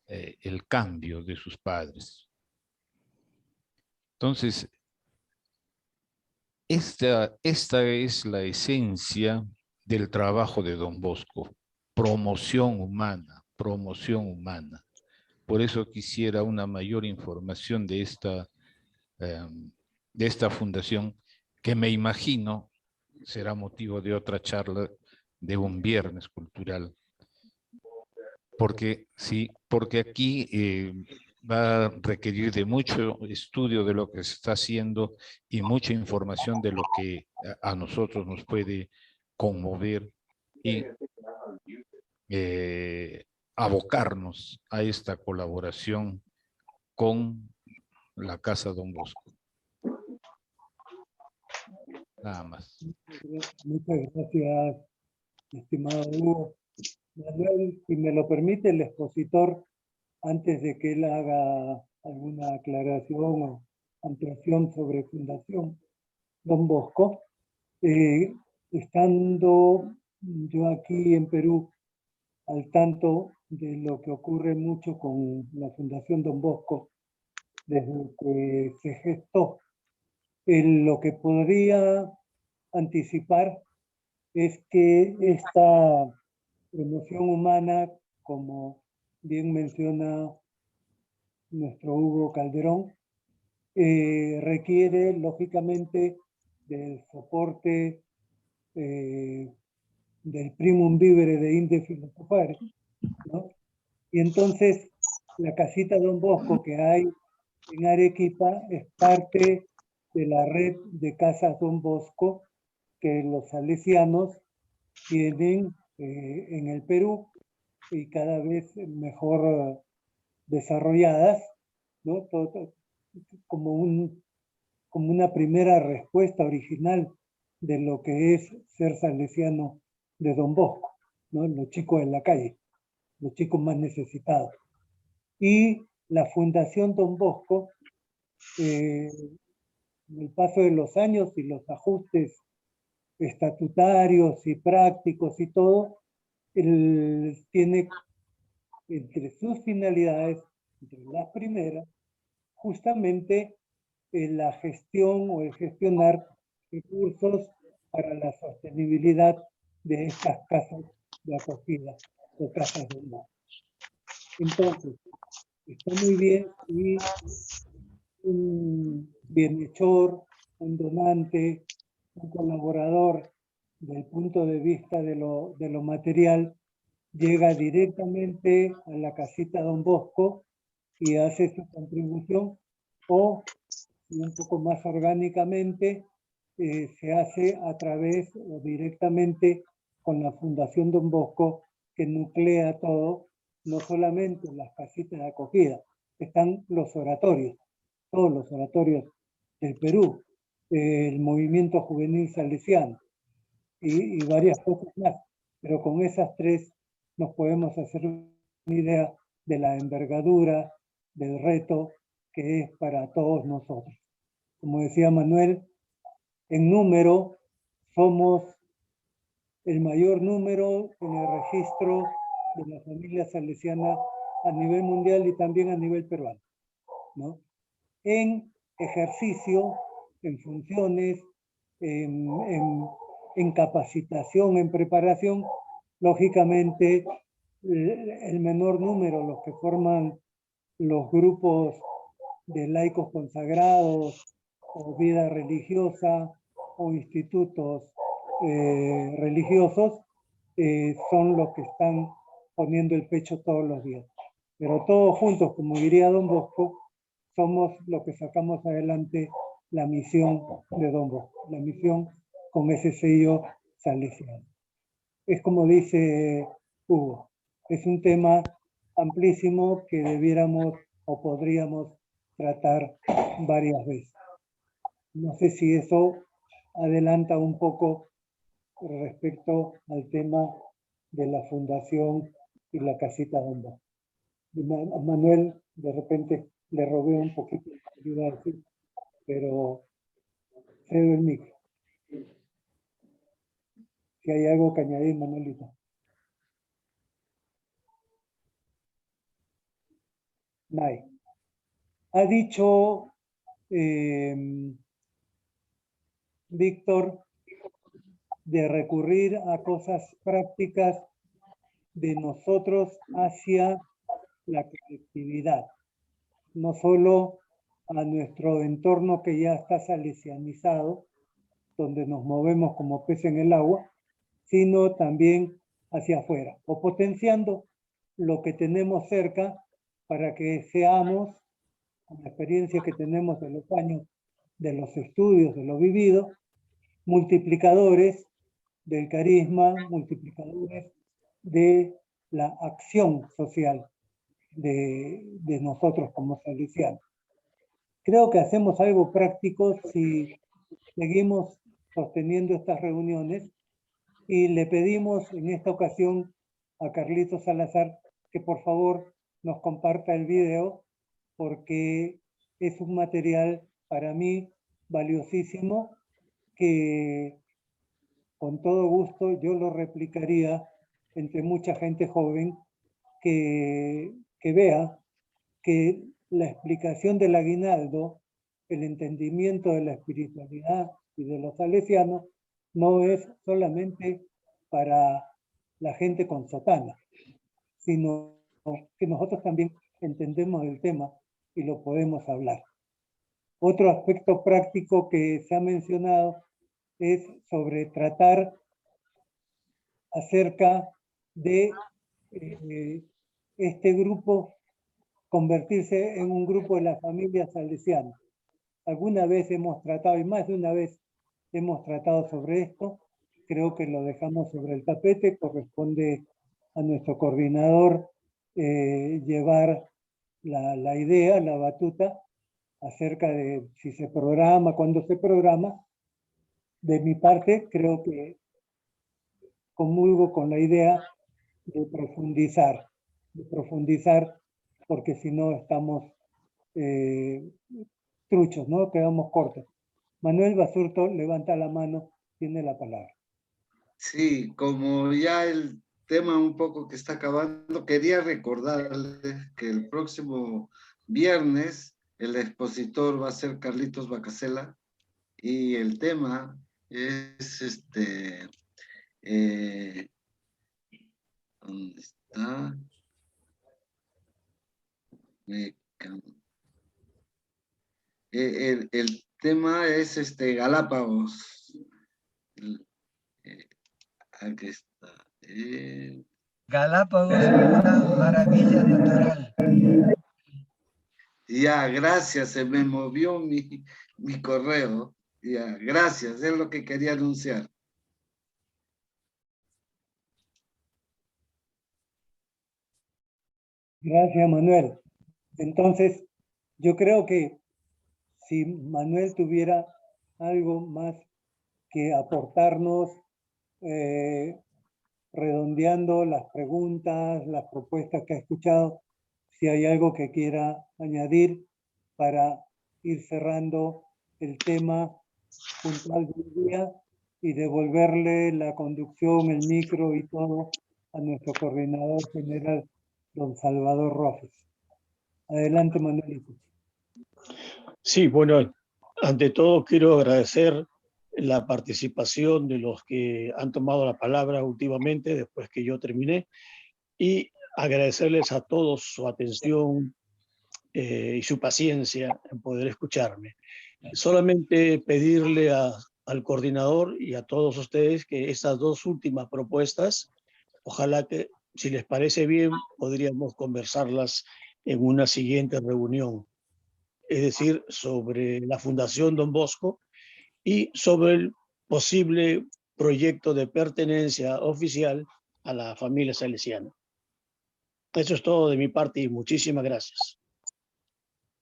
el cambio de sus padres. Entonces, esta es la esencia del trabajo de Don Bosco, promoción humana, promoción humana. Por eso quisiera una mayor información de esta fundación, que me imagino será motivo de otra charla de un viernes cultural, Porque sí, porque aquí va a requerir de mucho estudio de lo que se está haciendo y mucha información de lo que a nosotros nos puede conmover y abocarnos a esta colaboración con la Casa Don Bosco. Nada más. Muchas gracias, estimado Hugo. Manuel, si me lo permite, el expositor, antes de que él haga alguna aclaración o ampliación sobre Fundación Don Bosco, estando yo aquí en Perú al tanto de lo que ocurre mucho con la Fundación Don Bosco desde que se gestó, lo que podría anticipar es que esta promoción humana, como bien menciona nuestro Hugo Calderón, requiere lógicamente del soporte del primum vivere de Inde Filosofare, ¿no? Y entonces la casita Don Bosco que hay en Arequipa es parte de la red de casas Don Bosco que los salesianos tienen en el Perú y cada vez mejor desarrolladas, ¿no? Todo, como una primera respuesta original de lo que es ser salesiano de Don Bosco, ¿no? Los chicos en la calle, los chicos más necesitados. Y la Fundación Don Bosco, en el paso de los años y los ajustes estatutarios y prácticos y todo, tiene entre sus finalidades, entre las primeras, justamente la gestión o el gestionar recursos para la sostenibilidad de estas casas de acogida o casas de humor. Entonces, está muy bien y un bienhechor, un donante, un colaborador del punto de vista de lo material, llega directamente a la casita Don Bosco y hace su contribución, o un poco más orgánicamente se hace a través o directamente con la Fundación Don Bosco, que nuclea todo, no solamente las casitas de acogida, están los oratorios, todos los oratorios del Perú, el movimiento juvenil salesiano y varias cosas más, pero con esas tres nos podemos hacer una idea de la envergadura del reto que es para todos nosotros. Como decía Manuel, en número somos el mayor número en el registro de la familia salesiana a nivel mundial y también a nivel peruano, ¿no? En ejercicio, en funciones, en capacitación, en preparación, lógicamente el menor número, los que forman los grupos de laicos consagrados o vida religiosa o institutos religiosos, son los que están poniendo el pecho todos los días. Pero todos juntos, como diría Don Bosco, somos los que sacamos adelante la misión de Don Bosco, la misión con ese sello salesiano. Es como dice Hugo, es un tema amplísimo que debiéramos o podríamos tratar varias veces. No sé si eso adelanta un poco respecto al tema de la fundación y la casita Don Bosco. A Manuel, de repente, le robé un poquito de ayuda a decir, pero cedo el micro. Si hay algo que añadir, Manuelito. Nay. Ha dicho Víctor de recurrir a cosas prácticas de nosotros hacia la colectividad, no solo a nuestro entorno que ya está salesianizado, donde nos movemos como pez en el agua, sino también hacia afuera, o potenciando lo que tenemos cerca para que seamos, con la experiencia que tenemos de los años, de los estudios, de lo vivido, multiplicadores del carisma, multiplicadores de la acción social de nosotros como salesianos. Creo que hacemos algo práctico si seguimos sosteniendo estas reuniones y le pedimos en esta ocasión a Carlitos Salazar que por favor nos comparta el video porque es un material para mí valiosísimo que con todo gusto yo lo replicaría entre mucha gente joven que vea que la explicación del aguinaldo, el entendimiento de la espiritualidad y de los salesianos no es solamente para la gente con sotana, sino que nosotros también entendemos el tema y lo podemos hablar. Otro aspecto práctico que se ha mencionado es sobre tratar acerca de este grupo, convertirse en un grupo de la familia salesiana. Alguna vez hemos tratado, y más de una vez hemos tratado sobre esto, creo que lo dejamos sobre el tapete, corresponde a nuestro coordinador llevar la idea, la batuta, acerca de si se programa, cuándo se programa. De mi parte, creo que comulgo con la idea de profundizar, porque si no estamos truchos, ¿no? Quedamos cortos. Manuel Basurto levanta la mano, tiene la palabra. Sí, como ya el tema un poco que está acabando, quería recordarles que el próximo viernes el expositor va a ser Carlitos Bacasela y el tema es ¿dónde está? El tema es Galápagos. Aquí está. Galápagos, una maravilla natural. Ya, gracias, se me movió mi correo. Ya, gracias, es lo que quería anunciar. Gracias, Manuel. Entonces, yo creo que si Manuel tuviera algo más que aportarnos, redondeando las preguntas, las propuestas que ha escuchado, si hay algo que quiera añadir para ir cerrando el tema puntual del día y devolverle la conducción, el micro y todo a nuestro coordinador general, don Salvador Rojas. Adelante, Manuelito. Sí, bueno, ante todo quiero agradecer la participación de los que han tomado la palabra últimamente, después que yo terminé, y agradecerles a todos su atención y su paciencia en poder escucharme. Solamente pedirle al coordinador y a todos ustedes que estas dos últimas propuestas, ojalá que, si les parece bien, podríamos conversarlas en una siguiente reunión. Es decir, sobre la Fundación Don Bosco y sobre el posible proyecto de pertenencia oficial a la familia salesiana. Eso es todo de mi parte y muchísimas gracias.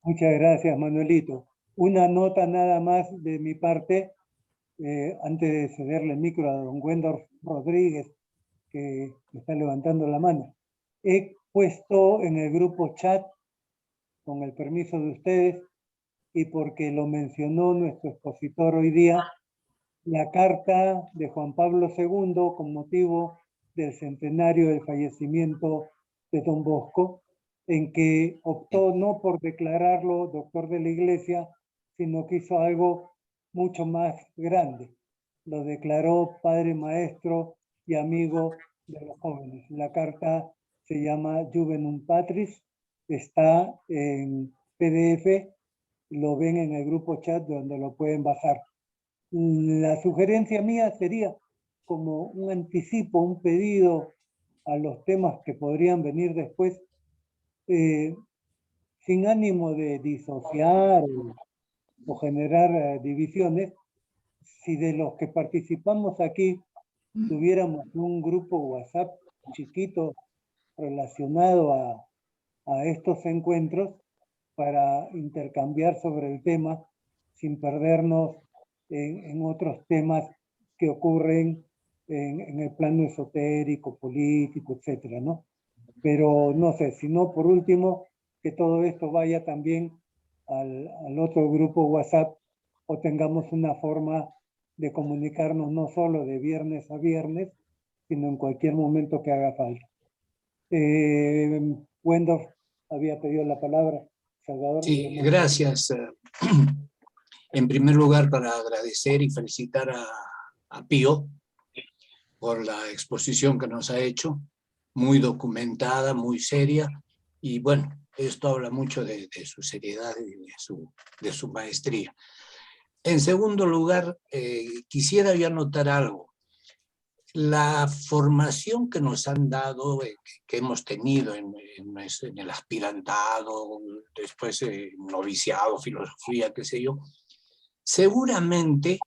Muchas gracias, Manuelito. Una nota nada más de mi parte, antes de cederle el micro a don Wendorf Rodríguez, que está levantando la mano. He puesto en el grupo chat, con el permiso de ustedes, y porque lo mencionó nuestro expositor hoy día, la carta de Juan Pablo II con motivo del centenario del fallecimiento de Don Bosco, en que optó no por declararlo doctor de la Iglesia, sino que hizo algo mucho más grande. Lo declaró padre maestro y amigo de los jóvenes. La carta se llama Juvenum Patris, está en PDF, lo ven en el grupo chat donde lo pueden bajar. La sugerencia mía sería como un anticipo, un pedido a los temas que podrían venir después, sin ánimo de disociar o generar divisiones, si de los que participamos aquí tuviéramos un grupo WhatsApp chiquito relacionado a estos encuentros para intercambiar sobre el tema sin perdernos en otros temas que ocurren en el plano esotérico, político, etcétera, ¿no? Pero no sé, si no, por último, que todo esto vaya también al otro grupo WhatsApp o tengamos una forma de comunicarnos no solo de viernes a viernes, sino en cualquier momento que haga falta. Wendorf había pedido la palabra. Salvador. Sí, gracias. En primer lugar, para agradecer y felicitar a Pío por la exposición que nos ha hecho, muy documentada, muy seria, y bueno, esto habla mucho de su seriedad y de su maestría. En segundo lugar, quisiera yo anotar algo. La formación que nos han dado, que hemos tenido en el aspirantado, después noviciado, filosofía, qué sé yo, seguramente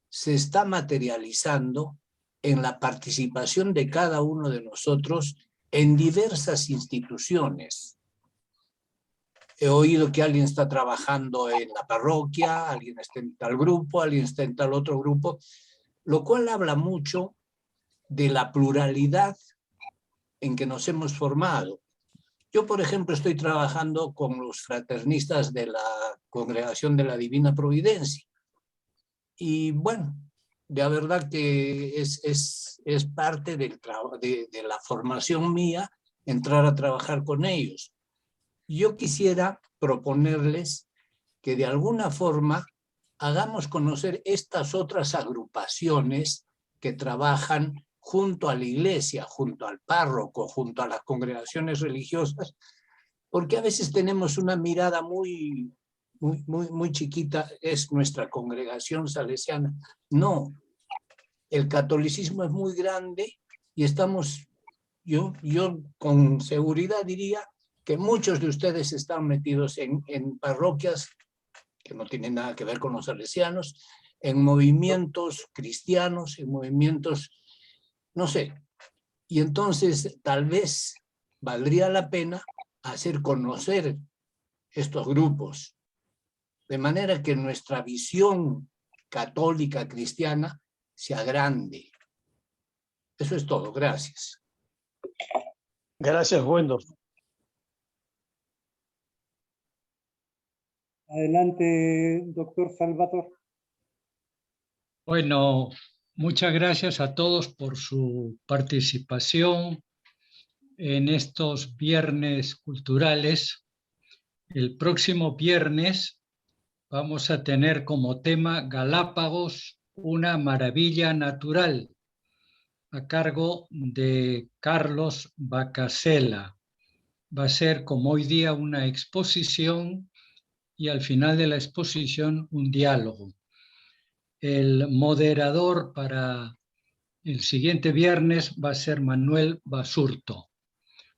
se está materializando en la participación de cada uno de nosotros en diversas instituciones. He oído que alguien está trabajando en la parroquia, alguien está en tal grupo, alguien está en tal otro grupo, lo cual habla mucho de la pluralidad en que nos hemos formado. Yo, por ejemplo, estoy trabajando con los fraternistas de la Congregación de la Divina Providencia. Y bueno, de verdad que es parte de la formación mía entrar a trabajar con ellos. Yo quisiera proponerles que de alguna forma hagamos conocer estas otras agrupaciones que trabajan junto a la iglesia, junto al párroco, junto a las congregaciones religiosas, porque a veces tenemos una mirada muy chiquita, es nuestra congregación salesiana. No, el catolicismo es muy grande y estamos, yo con seguridad diría que muchos de ustedes están metidos en parroquias que no tienen nada que ver con los salesianos, en movimientos cristianos, en movimientos, no sé. Y entonces tal vez valdría la pena hacer conocer estos grupos, de manera que nuestra visión católica cristiana sea grande. Eso es todo, gracias. Gracias, Wendorf. Adelante, doctor Salvador. Bueno, muchas gracias a todos por su participación en estos viernes culturales. El próximo viernes vamos a tener como tema Galápagos, una maravilla natural, a cargo de Carlos Bacasela. Va a ser como hoy día una exposición y al final de la exposición un diálogo. El moderador para el siguiente viernes va a ser Manuel Basurto.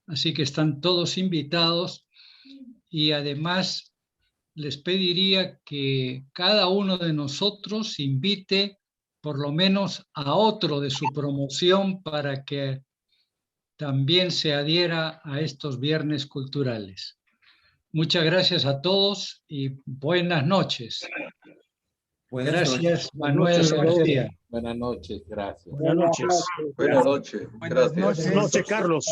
Así que están todos invitados y además les pediría que cada uno de nosotros invite por lo menos a otro de su promoción para que también se adhiera a estos viernes culturales. Muchas gracias a todos y buenas noches. Gracias, Manuel García. Buenas noches, gracias. Buenas noches. Buenas noches. Gracias. Buenas noches, Carlos.